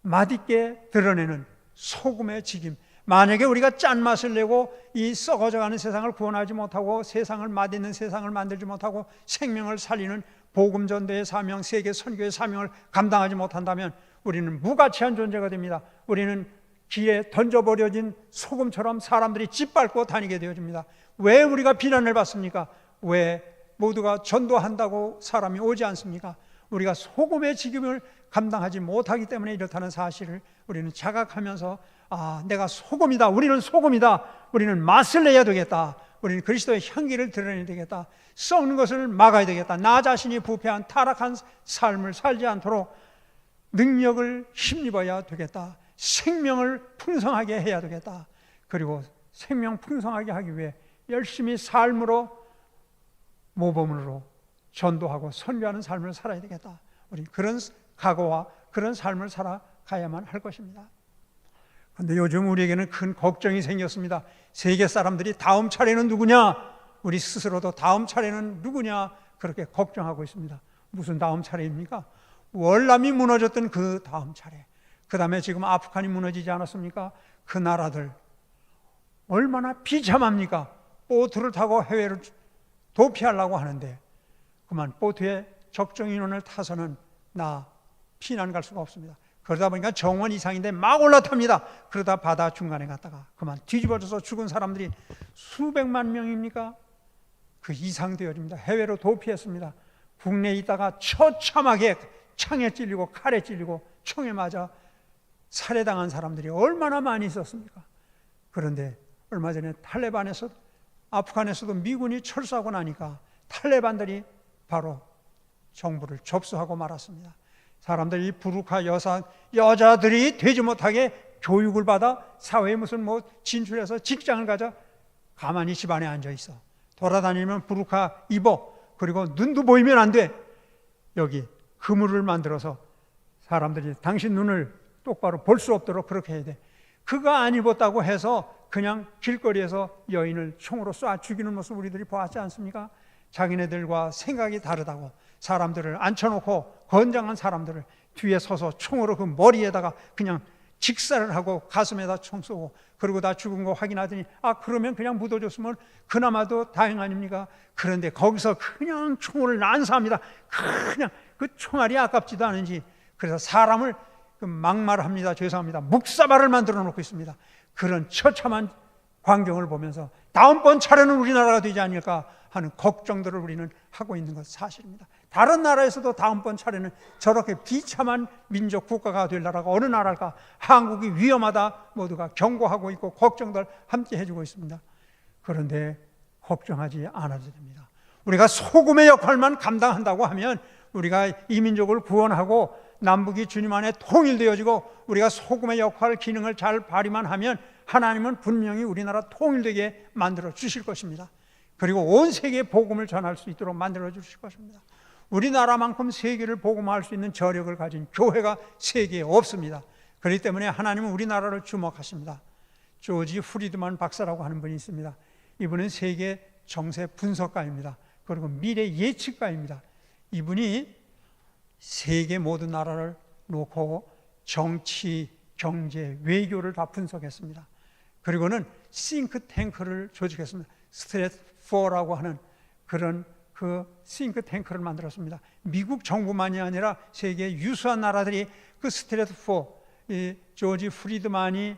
맛있게 드러내는 소금의 직임, 만약에 우리가 짠맛을 내고 이 썩어져가는 세상을 구원하지 못하고 세상을 맛있는 세상을 만들지 못하고 생명을 살리는 복음전도의 사명, 세계 선교의 사명을 감당하지 못한다면 우리는 무가치한 존재가 됩니다. 우리는 길에 던져버려진 소금처럼 사람들이 짓밟고 다니게 되어집니다. 왜 우리가 비난을 받습니까? 왜 모두가 전도한다고 사람이 오지 않습니까? 우리가 소금의 직임을 감당하지 못하기 때문에 이렇다는 사실을 우리는 자각하면서 내가 소금이다. 우리는 소금이다. 우리는 맛을 내야 되겠다. 우리는 그리스도의 향기를 드러내야 되겠다. 썩는 것을 막아야 되겠다. 나 자신이 부패한 타락한 삶을 살지 않도록 능력을 힘입어야 되겠다. 생명을 풍성하게 해야 되겠다. 그리고 생명 풍성하게 하기 위해 열심히 삶으로 모범으로 전도하고 선교하는 삶을 살아야 되겠다. 우리 그런 각오와 그런 삶을 살아가야만 할 것입니다. 그런데 요즘 우리에게는 큰 걱정이 생겼습니다. 세계 사람들이 다음 차례는 누구냐? 우리 스스로도 다음 차례는 누구냐? 그렇게 걱정하고 있습니다. 무슨 다음 차례입니까? 월남이 무너졌던 그 다음 차례. 그 다음에 지금 아프간이 무너지지 않았습니까? 그 나라들 얼마나 비참합니까? 보트를 타고 해외를 도피하려고 하는데 그만 보트에 적정 인원을 타서는 나 피난 갈 수가 없습니다. 그러다 보니까 정원 이상인데 막 올라탑니다. 그러다 바다 중간에 갔다가 그만 뒤집어져서 죽은 사람들이 수백만 명입니까? 그 이상 되어집니다. 해외로 도피했습니다. 국내에 있다가 처참하게 창에 찔리고 칼에 찔리고 총에 맞아 살해당한 사람들이 얼마나 많이 있었습니까? 그런데 얼마 전에 탈레반에서 아프간에서도 미군이 철수하고 나니까 탈레반들이 바로 정부를 접수하고 말았습니다. 사람들이 부르카 여자들이 되지 못하게 교육을 받아 사회에 무슨 진출해서 직장을 가져 가만히 집안에 앉아 있어. 돌아다니면 부르카 입어. 그리고 눈도 보이면 안 돼. 여기 그물을 만들어서 사람들이 당신 눈을 똑바로 볼 수 없도록 그렇게 해야 돼. 그거 안 입었다고 해서 그냥 길거리에서 여인을 총으로 쏴 죽이는 모습 우리들이 보았지 않습니까? 자기네들과 생각이 다르다고 사람들을 앉혀놓고 건장한 사람들을 뒤에 서서 총으로 그 머리에다가 그냥 직사를 하고 가슴에다 총 쏘고 그리고 다 죽은 거 확인하더니 그러면 그냥 묻어줬으면 그나마도 다행 아닙니까? 그런데 거기서 그냥 총을 난사합니다. 그냥 그 총알이 아깝지도 않은지 그래서 사람을 막말합니다. 죄송합니다. 묵사발을 만들어 놓고 있습니다. 그런 처참한 광경을 보면서 다음번 차례는 우리나라가 되지 않을까 하는 걱정들을 우리는 하고 있는 것 사실입니다. 다른 나라에서도 다음번 차례는 저렇게 비참한 민족 국가가 될 나라가 어느 나라일까? 한국이 위험하다 모두가 경고하고 있고 걱정들 함께 해주고 있습니다. 그런데 걱정하지 않아도 됩니다. 우리가 소금의 역할만 감당한다고 하면, 우리가 이 민족을 구원하고 남북이 주님 안에 통일되어지고 우리가 소금의 역할 기능을 잘 발휘만 하면 하나님은 분명히 우리나라 통일되게 만들어 주실 것입니다. 그리고 온 세계에 복음을 전할 수 있도록 만들어 주실 것입니다. 우리나라만큼 세계를 복음화할 수 있는 저력을 가진 교회가 세계에 없습니다. 그렇기 때문에 하나님은 우리나라를 주목하십니다. 조지 프리드만 박사라고 하는 분이 있습니다. 이분은 세계 정세 분석가입니다. 그리고 미래 예측가입니다. 이분이 세계 모든 나라를 놓고 정치, 경제, 외교를 다 분석했습니다. 그리고는 싱크탱크를 조직했습니다. 스트래트포라고 하는 그런 그 싱크탱크를 만들었습니다. 미국 정부만이 아니라 세계 유수한 나라들이 그 스트래트포, 이 조지 프리드만이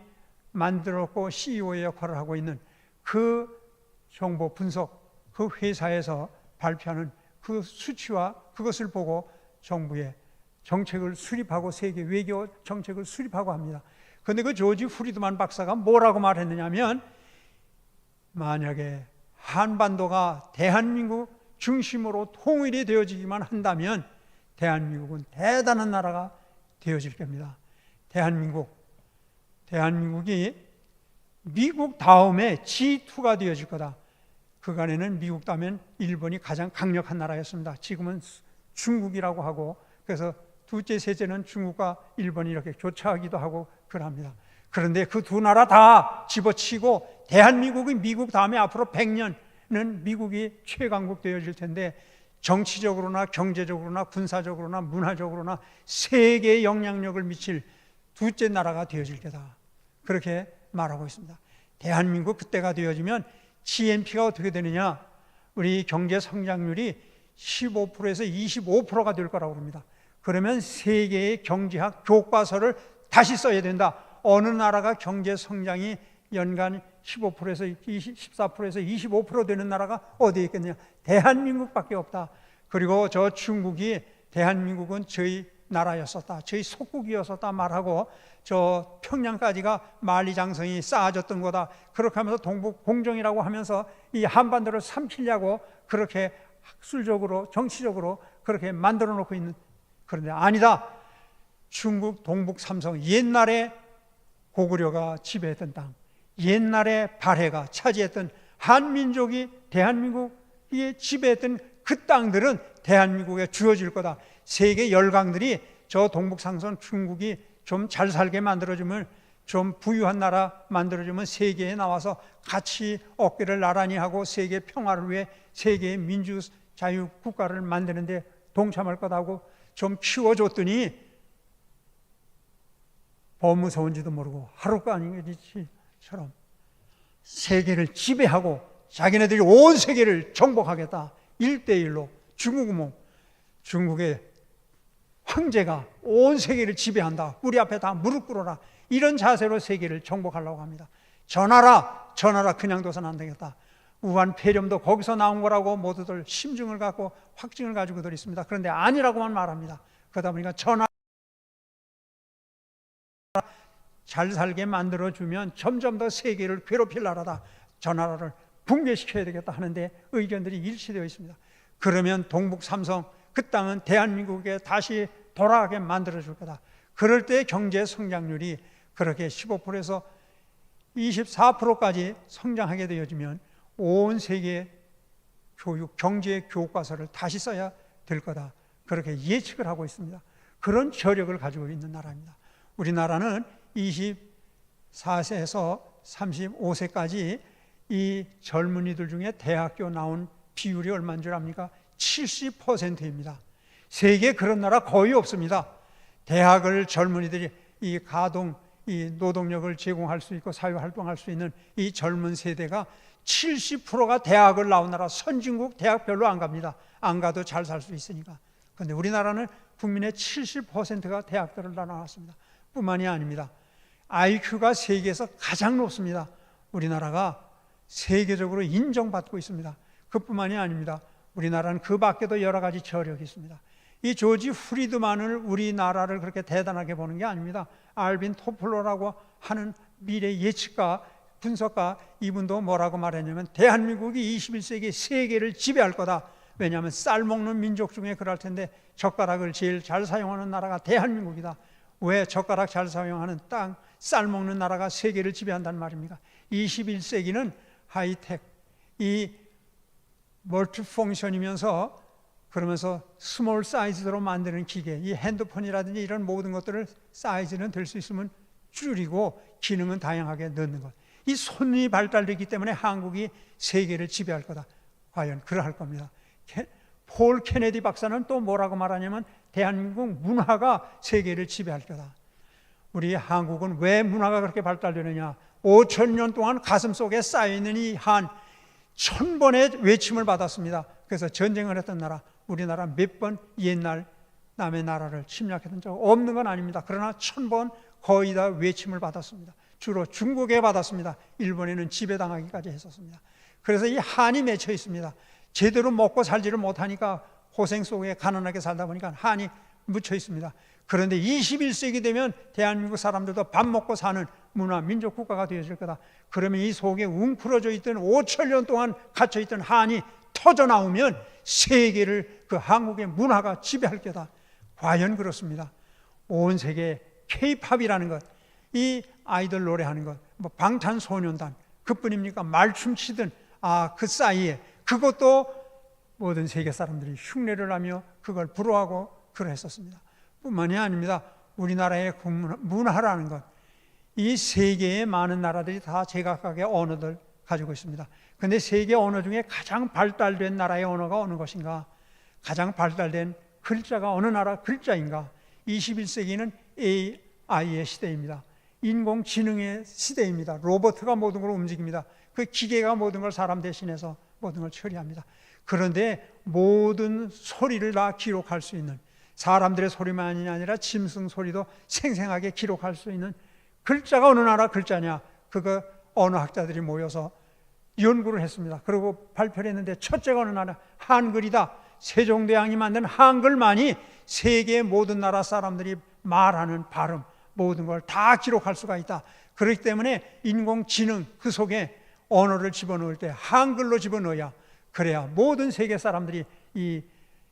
만들었고 CEO의 역할을 하고 있는 그 정보 분석, 그 회사에서 발표하는 그 수치와 그것을 보고 정부의 정책을 수립하고 세계 외교 정책을 수립하고 합니다. 그런데 그 조지 프리드만 박사가 뭐라고 말했느냐면, 만약에 한반도가 대한민국 중심으로 통일이 되어지기만 한다면 대한민국은 대단한 나라가 되어질 겁니다. 대한민국이 미국 다음에 G2가 되어질 거다. 그간에는 미국 다음엔 일본이 가장 강력한 나라였습니다. 지금은 중국이라고 하고, 그래서 둘째, 셋째는 중국과 일본이 이렇게 교차하기도 하고 그럽니다. 그런데 그 두 나라 다 집어치고 대한민국이 미국 다음에 앞으로 100년은 미국이 최강국 되어질 텐데, 정치적으로나 경제적으로나 군사적으로나 문화적으로나 세계에 영향력을 미칠 둘째 나라가 되어질 거다. 그렇게 말하고 있습니다. 대한민국 그때가 되어지면 GNP가 어떻게 되느냐? 우리 경제 성장률이 15%에서 25%가 될 거라고 합니다. 그러면 세계의 경제학 교과서를 다시 써야 된다. 어느 나라가 경제 성장이 연간 15%에서 14%에서 25% 되는 나라가 어디에 있겠느냐? 대한민국밖에 없다. 그리고 저 중국이 대한민국은 저희 나라였었다, 저희 속국이었었다 말하고, 저 평양까지가 만리장성이 쌓아졌던 거다, 그렇게 하면서 동북 공정이라고 하면서 이 한반도를 삼키려고 그렇게 학술적으로 정치적으로 그렇게 만들어 놓고 있는. 그런데 아니다. 중국 동북 삼성, 옛날에 고구려가 지배했던 땅, 옛날에 발해가 차지했던 한민족이 대한민국이 지배했던 그 땅들은 대한민국에 주어질 거다. 세계 열강들이 저 동북 삼성 중국이 좀 잘 살게 만들어주면, 좀 부유한 나라 만들어주면 세계에 나와서 같이 어깨를 나란히 하고 세계 평화를 위해 세계의 민주 자유 국가를 만드는데 동참할 거다고 좀 키워줬더니 무서운지도 모르고 하룻간이처럼 세계를 지배하고 자기네들이 온 세계를 정복하겠다. 1대1로 중국의 황제가 온 세계를 지배한다. 우리 앞에 다 무릎 꿇어라. 이런 자세로 세계를 정복하려고 합니다. 전하라 그냥 둬서는 안 되겠다. 우한 폐렴도 거기서 나온 거라고 모두들 심증을 갖고 확증을 가지고들 있습니다. 그런데 아니라고만 말합니다. 그러다 보니까 전하라 잘 살게 만들어주면 점점 더 세계를 괴롭힐 나라다. 전하라를 붕괴시켜야 되겠다 하는데 의견들이 일치되어 있습니다. 그러면 동북 삼성 그 땅은 대한민국에 다시 돌아가게 만들어줄 거다. 그럴 때 경제 성장률이 그렇게 15%에서 24%까지 성장하게 되어지면 온 세계 교육, 경제 교과서를 다시 써야 될 거다. 그렇게 예측을 하고 있습니다. 그런 저력을 가지고 있는 나라입니다. 우리나라는 24세에서 35세까지 이 젊은이들 중에 대학교 나온 비율이 얼마인 줄 압니까? 70%입니다. 세계에 그런 나라 거의 없습니다. 대학을 젊은이들이 이 가동, 이 노동력을 제공할 수 있고 사회활동할 수 있는 이 젊은 세대가 70%가 대학을 나온 나라, 선진국 대학 별로 안 갑니다. 안 가도 잘 살 수 있으니까. 그런데 우리나라는 국민의 70%가 대학들을 다 나왔습니다. 뿐만이 아닙니다. IQ가 세계에서 가장 높습니다. 우리나라가 세계적으로 인정받고 있습니다. 그뿐만이 아닙니다. 우리나라는 그 밖에도 여러 가지 저력이 있습니다. 이 조지 프리드만을 우리나라를 그렇게 대단하게 보는 게 아닙니다. 알빈 토플러라고 하는 미래 예측가, 분석가, 이분도 뭐라고 말했냐면 대한민국이 21세기 세계를 지배할 거다. 왜냐하면 쌀 먹는 민족 중에 그럴 텐데 젓가락을 제일 잘 사용하는 나라가 대한민국이다. 왜 젓가락 잘 사용하는 땅, 쌀 먹는 나라가 세계를 지배한다는 말입니까? 21세기는 하이텍, 이 멀티 펑션이면서 그러면서 스몰 사이즈로 만드는 기계, 이 핸드폰이라든지 이런 모든 것들을 사이즈는 될 수 있으면 줄이고 기능은 다양하게 넣는 것. 이 손이 발달되기 때문에 한국이 세계를 지배할 거다. 과연 그러할 겁니다. 폴 케네디 박사는 또 뭐라고 말하냐면 대한민국 문화가 세계를 지배할 거다. 우리 한국은 왜 문화가 그렇게 발달되느냐? 5,000년 동안 가슴 속에 쌓여있는 이 한 1000번의 외침을 받았습니다. 그래서 전쟁을 했던 나라, 우리나라 몇 번 옛날 남의 나라를 침략했던 적 없는 건 아닙니다. 그러나 1000번 거의 다 외침을 받았습니다. 주로 중국에 받았습니다. 일본에는 지배당하기까지 했었습니다. 그래서 이 한이 맺혀 있습니다. 제대로 먹고 살지를 못하니까 고생 속에 가난하게 살다 보니까 한이 묻혀 있습니다. 그런데 21세기 되면 대한민국 사람들도 밥 먹고 사는 문화, 민족 국가가 되어질 거다. 그러면 이 속에 웅크러져 있던 5,000년 동안 갇혀 있던 한이 터져 나오면 세계를 그 한국의 문화가 지배할 거다. 과연 그렇습니다. 온 세계 K-팝이라는 것, 이 아이돌 노래하는 것, 뭐 방탄소년단 그뿐입니까? 말춤 추든 그 사이에 그것도 모든 세계 사람들이 흉내를 하며 그걸 부러워하고 그러했었습니다. 뿐만이 아닙니다. 우리나라의 문화라는 것, 이 세계의 많은 나라들이 다 제각각의 언어들 가지고 있습니다. 그런데 세계 언어 중에 가장 발달된 나라의 언어가 어느 것인가? 가장 발달된 글자가 어느 나라 글자인가? 21세기는 AI의 시대입니다. 인공지능의 시대입니다. 로봇가 모든 걸 움직입니다. 그 기계가 모든 걸 사람 대신해서 모든 걸 처리합니다. 그런데 모든 소리를 다 기록할 수 있는, 사람들의 소리만이 아니라 짐승 소리도 생생하게 기록할 수 있는 글자가 어느 나라 글자냐? 그거 언어학자들이 모여서 연구를 했습니다. 그리고 발표를 했는데 첫째가 어느 나라? 한글이다. 세종대왕이 만든 한글만이 세계의 모든 나라 사람들이 말하는 발음, 모든 걸 다 기록할 수가 있다. 그렇기 때문에 인공지능 그 속에 언어를 집어넣을 때 한글로 집어넣어야, 그래야 모든 세계 사람들이 이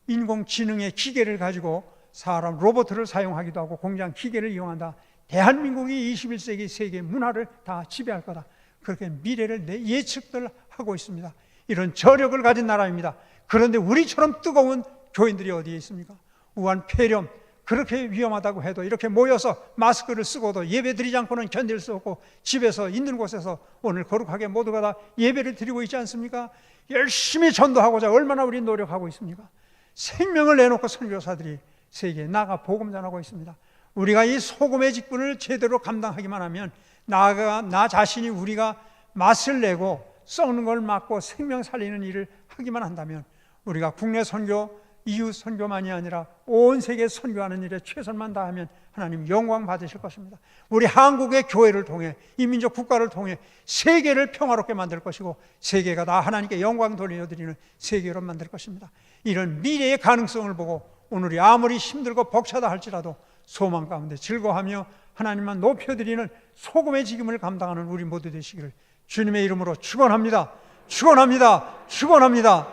인공지능의 기계를 가지고 사람 로봇을 사용하기도 하고 공장 기계를 이용한다. 대한민국이 21세기 세계 문화를 다 지배할 거다. 그렇게 미래를 예측들 하고 있습니다. 이런 저력을 가진 나라입니다. 그런데 우리처럼 뜨거운 교인들이 어디에 있습니까? 우한 폐렴, 그렇게 위험하다고 해도 이렇게 모여서 마스크를 쓰고도 예배 드리지 않고는 견딜 수 없고 집에서 있는 곳에서 오늘 거룩하게 모두가 다 예배를 드리고 있지 않습니까? 열심히 전도하고자 얼마나 우리 노력하고 있습니까? 생명을 내놓고 선교사들이 세계에 나가 복음 전하고 있습니다. 우리가 이 소금의 직분을 제대로 감당하기만 하면, 나 자신이 우리가 맛을 내고 썩는 걸 막고 생명 살리는 일을 하기만 한다면 우리가 국내 선교, 이웃 선교만이 아니라 온 세계 선교하는 일에 최선만 다하면 하나님 영광 받으실 것입니다. 우리 한국의 교회를 통해, 이민족 국가를 통해 세계를 평화롭게 만들 것이고 세계가 다 하나님께 영광 돌려드리는 세계로 만들 것입니다. 이런 미래의 가능성을 보고 오늘이 아무리 힘들고 벅차다 할지라도 소망 가운데 즐거워하며 하나님만 높여드리는 소금의 직임을 감당하는 우리 모두 되시기를 주님의 이름으로 축원합니다. 축원합니다. 축원합니다.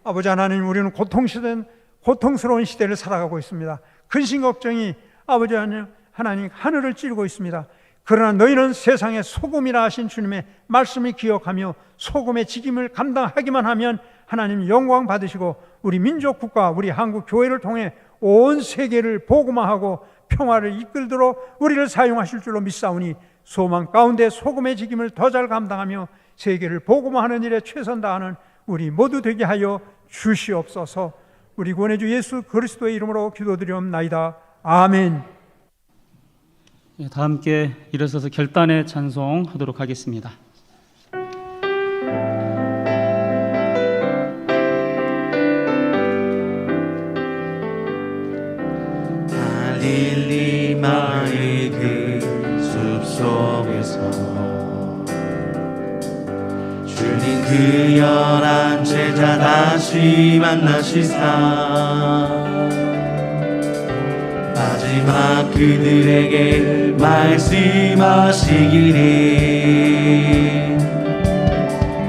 아버지 하나님, 우리는 고통스러운 시대를 살아가고 있습니다. 근심 걱정이 아버지 하나님 하늘을 찌르고 있습니다. 그러나 너희는 세상의 소금이라 하신 주님의 말씀을 기억하며 소금의 직임을 감당하기만 하면 하나님 영광 받으시고 우리 민족 국가, 우리 한국 교회를 통해 온 세계를 복음화하고 평화를 이끌도록 우리를 사용하실 줄로 믿사오니 소망 가운데 소금의 직임을 더 잘 감당하며 세계를 복음화하는 일에 최선 다하는 우리 모두 되게 하여 주시옵소서. 우리 구원의 주 예수 그리스도의 이름으로 기도드리옵나이다. 아멘. 다 함께 일어서서 결단의 찬송하도록 하겠습니다. 갈릴리마의 그 숲속에서 주님 그 열한 제자 다시 만나시사 마지막 그들에게 말씀하시기를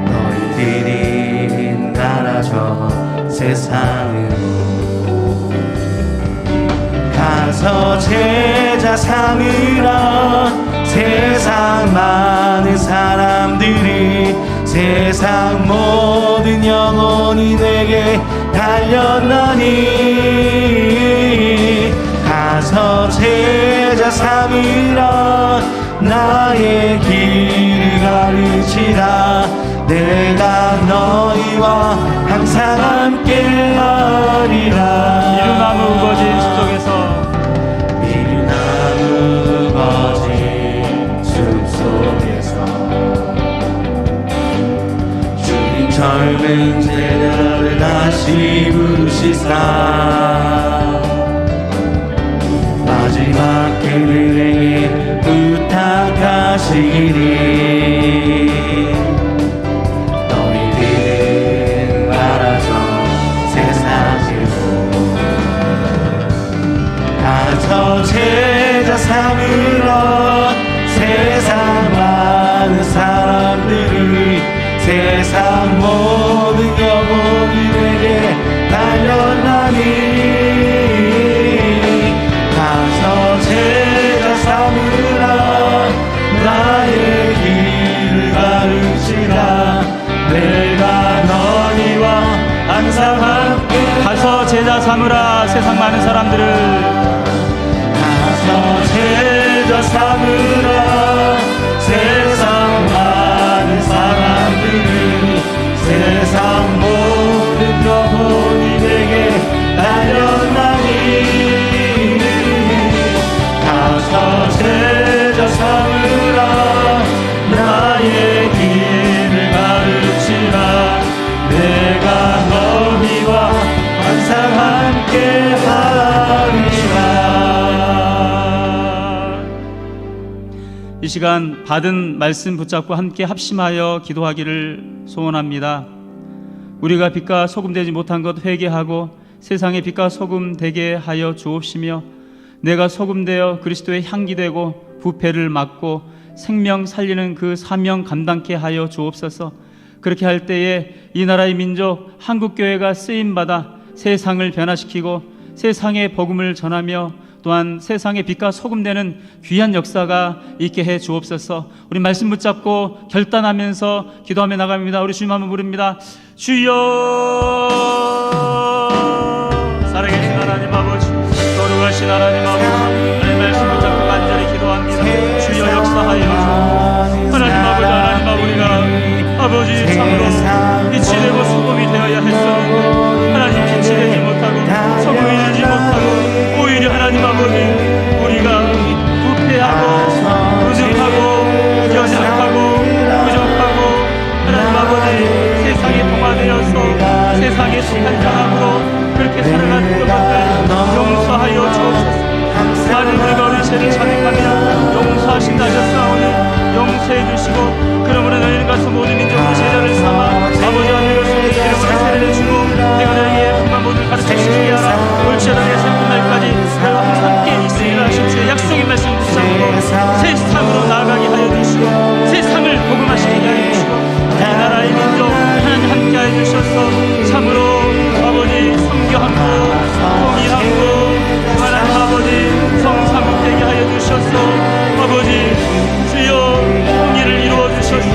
너희들은 나라져 세상으로 가서 제자 삼으라. 세상 많은 사람들이 세상 모든 영혼이 내게 달렸나니 가서 제자 삼으라. 나의 길을 가르치라. 내가 너희와 항상 함께하리라. 이루나무 우거진 숲속에서 미루나무 우거진 숲속에서 주님 젊은 제자를 다시 부르시사 마지막 그들에게 부탁하시기를 너희들은 말하죠 세상으로 가서 제자 삼으라. 세상 많은 사람들이 세상 모든 영혼이 내게 달렸나니 가서 제자 삼으라. 나의 길을 가르치라. 내가 너희와 항상 함께 가서 제자 삼으라. 세상 많은 사람들을 가서 제자 삼으라. 세상 많은 사람들이 세상 모든 영혼이 내게 달렸나니 가서 제자 삼으라. 나의 길을 가르치라. 내가 너희와 항상 함께하리라. 이 시간 받은 말씀 붙잡고 함께 합심하여 기도하기를 소원합니다. 우리가 빛과 소금 되지 못한 것 회개하고 세상에 빛과 소금 되게 하여 주옵시며 내가 소금 되어 그리스도의 향기 되고 부패를 막고 생명 살리는 그 사명 감당케 하여 주옵소서. 그렇게 할 때에 이 나라의 민족 한국교회가 쓰임받아 세상을 변화시키고 세상의 복음을 전하며 또한 세상의 빛과 소금 되는 귀한 역사가 있게 해 주옵소서. 우리 말씀 붙잡고 결단하면서 기도하며 나갑니다. 우리 주님 한번 부릅니다. 주여, 살아계신 하나님 아버지, 거룩하신 하나님 아버지, 하나님 말씀 붙잡고 간절히 기도합니다. 주여 역사하여 주옵소서. 하나님 아버지, 하나님 아버지가 아버지 참으로 빛이 되고 소금이 되어야 했었는데 하나님 빛이 되지 못하고 소금이 되지 못하고 오히려 하나님 아버지 우리가 부패하고 부족하고 연약하고 부족하고 하나님 아버지 세상에 동화되어서 세상에 속한 자함으로 그렇게 살아가는 것을 용서하여 주옵소서. 많은 우리가 우리 죄를 자백하며 용서하신다 하셨사오니 용서해 주시고 그러므로 너희는 가서 모든 민족의 제자를 삼아 아버지 하나님의 이름으로 세례를 주고 내가 너희에게 행한 모든 가르치시게 하라. 올지어다 예수님 날까지 너희와 항상 함께 있으리라 하신 주의 약속의 말씀 붙잡고 세상으로 나아가게 하여 주시고 세상을 복음화시키게 하여 주시고 이 나라의 민족 하나님 함께 하여 주셔서 참으로 아버지 성교함고 통일함고 하나님 아버지 성사복되게 하여 주셔서 아버지 주여 통일을 이루어 주셔서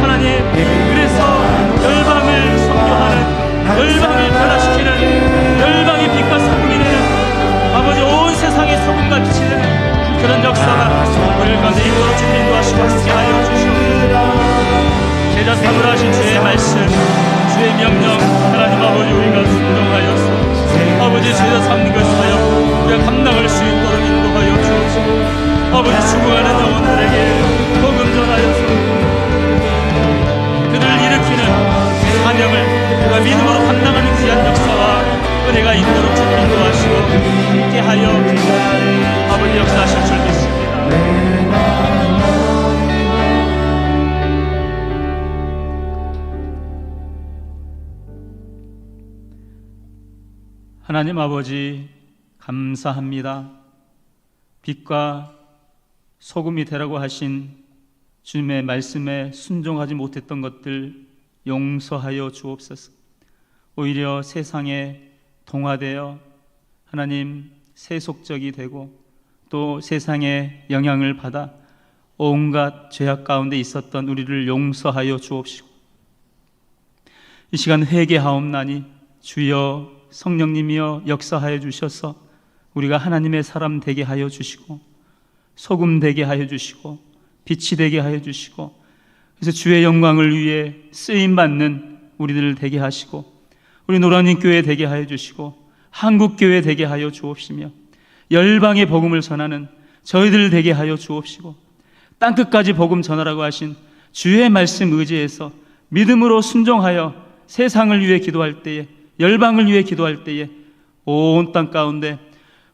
하나님 그래서 열방을 성교하는 열방을 변화시키는 열방의 빛과 소금이 되는 아버지 온 세상의 소금과 빛이 되는 그런 역사가 우리를 가운데 이끌어 주님 도와주시고 함께 하여 주시옵소서. 제자 삼으라 하신 주의 말씀 주의 명령 하나님 아버지 우리가 순종하여서 아버지 제자 삼는 것을 하여 우리가 감당할 수 있도록 인도하여 주옵소서. 아버지 죽어가는 영혼들에게 복음 전하여서 그들을 일으키는 사명을 우리가 믿음으로 감당하는 귀한 역사와 은혜가 있도록 주님 인도하시고 함께 하여 아버지 역사하실 줄 믿습니다. 하나님 아버지 감사합니다. 빛과 소금이 되라고 하신 주님의 말씀에 순종하지 못했던 것들 용서하여 주옵소서. 오히려 세상에 동화되어 하나님 세속적이 되고 또 세상의 영향을 받아 온갖 죄악 가운데 있었던 우리를 용서하여 주옵시고, 이 시간 회개하옵나니 주여 성령님이여 역사하여 주셔서 우리가 하나님의 사람 되게 하여 주시고 소금 되게 하여 주시고 빛이 되게 하여 주시고, 그래서 주의 영광을 위해 쓰임받는 우리들을 되게 하시고 우리 노란인 교회 되게 하여 주시고 한국교회 되게 하여 주옵시며 열방의 복음을 전하는 저희들 되게 하여 주옵시고, 땅끝까지 복음 전하라고 하신 주의 말씀 의지해서 믿음으로 순종하여 세상을 위해 기도할 때에, 열방을 위해 기도할 때에 온 땅 가운데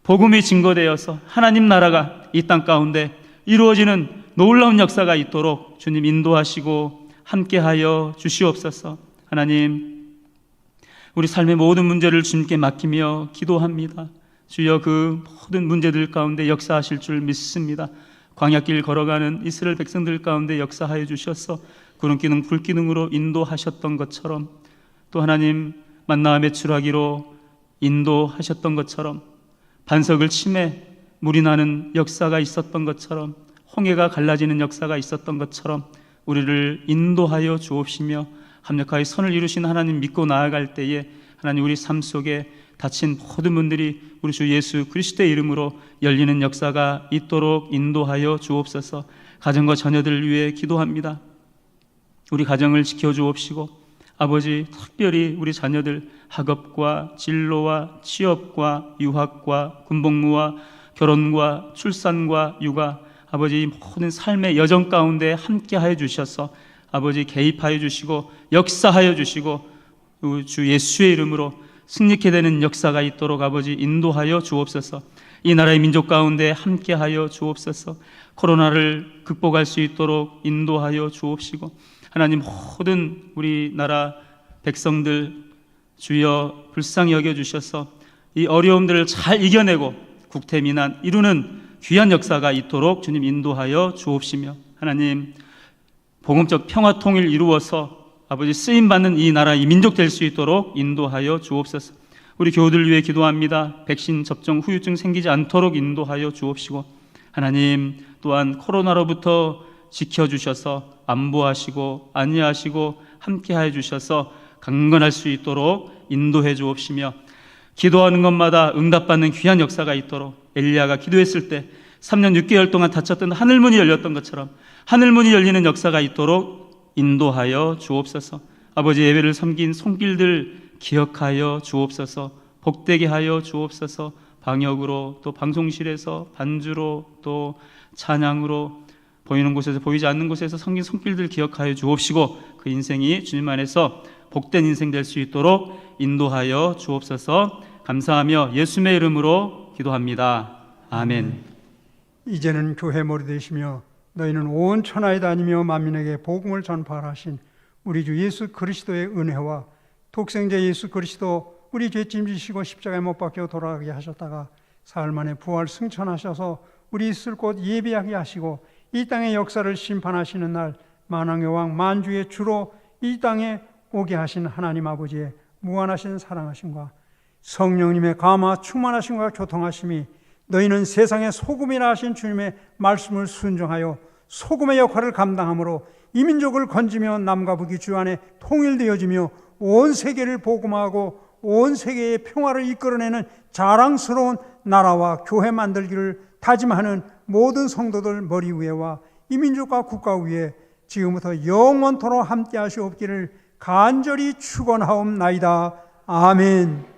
복음이 증거되어서 하나님 나라가 이 땅 가운데 이루어지는 놀라운 역사가 있도록 주님 인도하시고 함께하여 주시옵소서. 하나님, 우리 삶의 모든 문제를 주님께 맡기며 기도합니다. 주여 그 모든 문제들 가운데 역사하실 줄 믿습니다. 광야길 걸어가는 이스라엘 백성들 가운데 역사하여 주셔서 구름기둥 불기둥으로 인도하셨던 것처럼, 또 하나님 만나와 메추라기로 인도하셨던 것처럼, 반석을 치매 물이 나는 역사가 있었던 것처럼, 홍해가 갈라지는 역사가 있었던 것처럼 우리를 인도하여 주옵시며 합력하여 선을 이루신 하나님 믿고 나아갈 때에 하나님 우리 삶 속에 다친 모든 분들이 우리 주 예수 그리스도의 이름으로 열리는 역사가 있도록 인도하여 주옵소서. 가정과 자녀들을 위해 기도합니다. 우리 가정을 지켜주옵시고 아버지, 특별히 우리 자녀들 학업과 진로와 취업과 유학과 군복무와 결혼과 출산과 육아, 아버지 모든 삶의 여정 가운데 함께하여 주셔서 아버지 개입하여 주시고 역사하여 주시고 주 예수의 이름으로 승리케 되는 역사가 있도록 아버지 인도하여 주옵소서. 이 나라의 민족 가운데 함께하여 주옵소서. 코로나를 극복할 수 있도록 인도하여 주옵시고 하나님 모든 우리나라 백성들 주여 불쌍히 여겨주셔서 이 어려움들을 잘 이겨내고 국태민안 이루는 귀한 역사가 있도록 주님 인도하여 주옵시며 하나님 복음적 평화 통일 이루어서 아버지 쓰임받는 이 나라 이 민족 될 수 있도록 인도하여 주옵소서. 우리 교우들 위해 기도합니다. 백신 접종 후유증 생기지 않도록 인도하여 주옵시고 하나님 또한 코로나로부터 지켜주셔서 안보하시고 안위하시고 함께하여 주셔서 강건할 수 있도록 인도해 주옵시며 기도하는 것마다 응답받는 귀한 역사가 있도록 엘리야가 기도했을 때 3년 6개월 동안 닫혔던 하늘문이 열렸던 것처럼 하늘문이 열리는 역사가 있도록 인도하여 주옵소서. 아버지 예배를 섬긴 손길들 기억하여 주옵소서. 복되게 하여 주옵소서. 방역으로 또 방송실에서 반주로 또 찬양으로 보이는 곳에서 보이지 않는 곳에서 섬긴 손길들 기억하여 주옵시고 그 인생이 주님 안에서 복된 인생 될 수 있도록 인도하여 주옵소서. 감사하며 예수님의 이름으로 기도합니다. 아멘. 이제는 교회 머리 되시며 너희는 온 천하에 다니며 만민에게 복음을 전파하라 하신 우리 주 예수 그리스도의 은혜와 독생자 예수 그리스도 우리 죄 짐지시고 십자가에 못 박혀 돌아가게 하셨다가 사흘 만에 부활 승천하셔서 우리 있을 곳 예비하게 하시고 이 땅의 역사를 심판하시는 날 만왕의 왕 만주의 주로 이 땅에 오게 하신 하나님 아버지의 무한하신 사랑하심과 성령님의 감화 충만하심과 교통하심이 너희는 세상의 소금이라 하신 주님의 말씀을 순종하여 소금의 역할을 감당함으로 이 민족을 건지며 남과 북이 주 안에 통일되어지며 온 세계를 복음하고 온 세계의 평화를 이끌어내는 자랑스러운 나라와 교회 만들기를 다짐하는 모든 성도들 머리 위에와 이 민족과 국가 위에 지금부터 영원토록 함께 하시옵기를 간절히 축원하옵나이다. 아멘.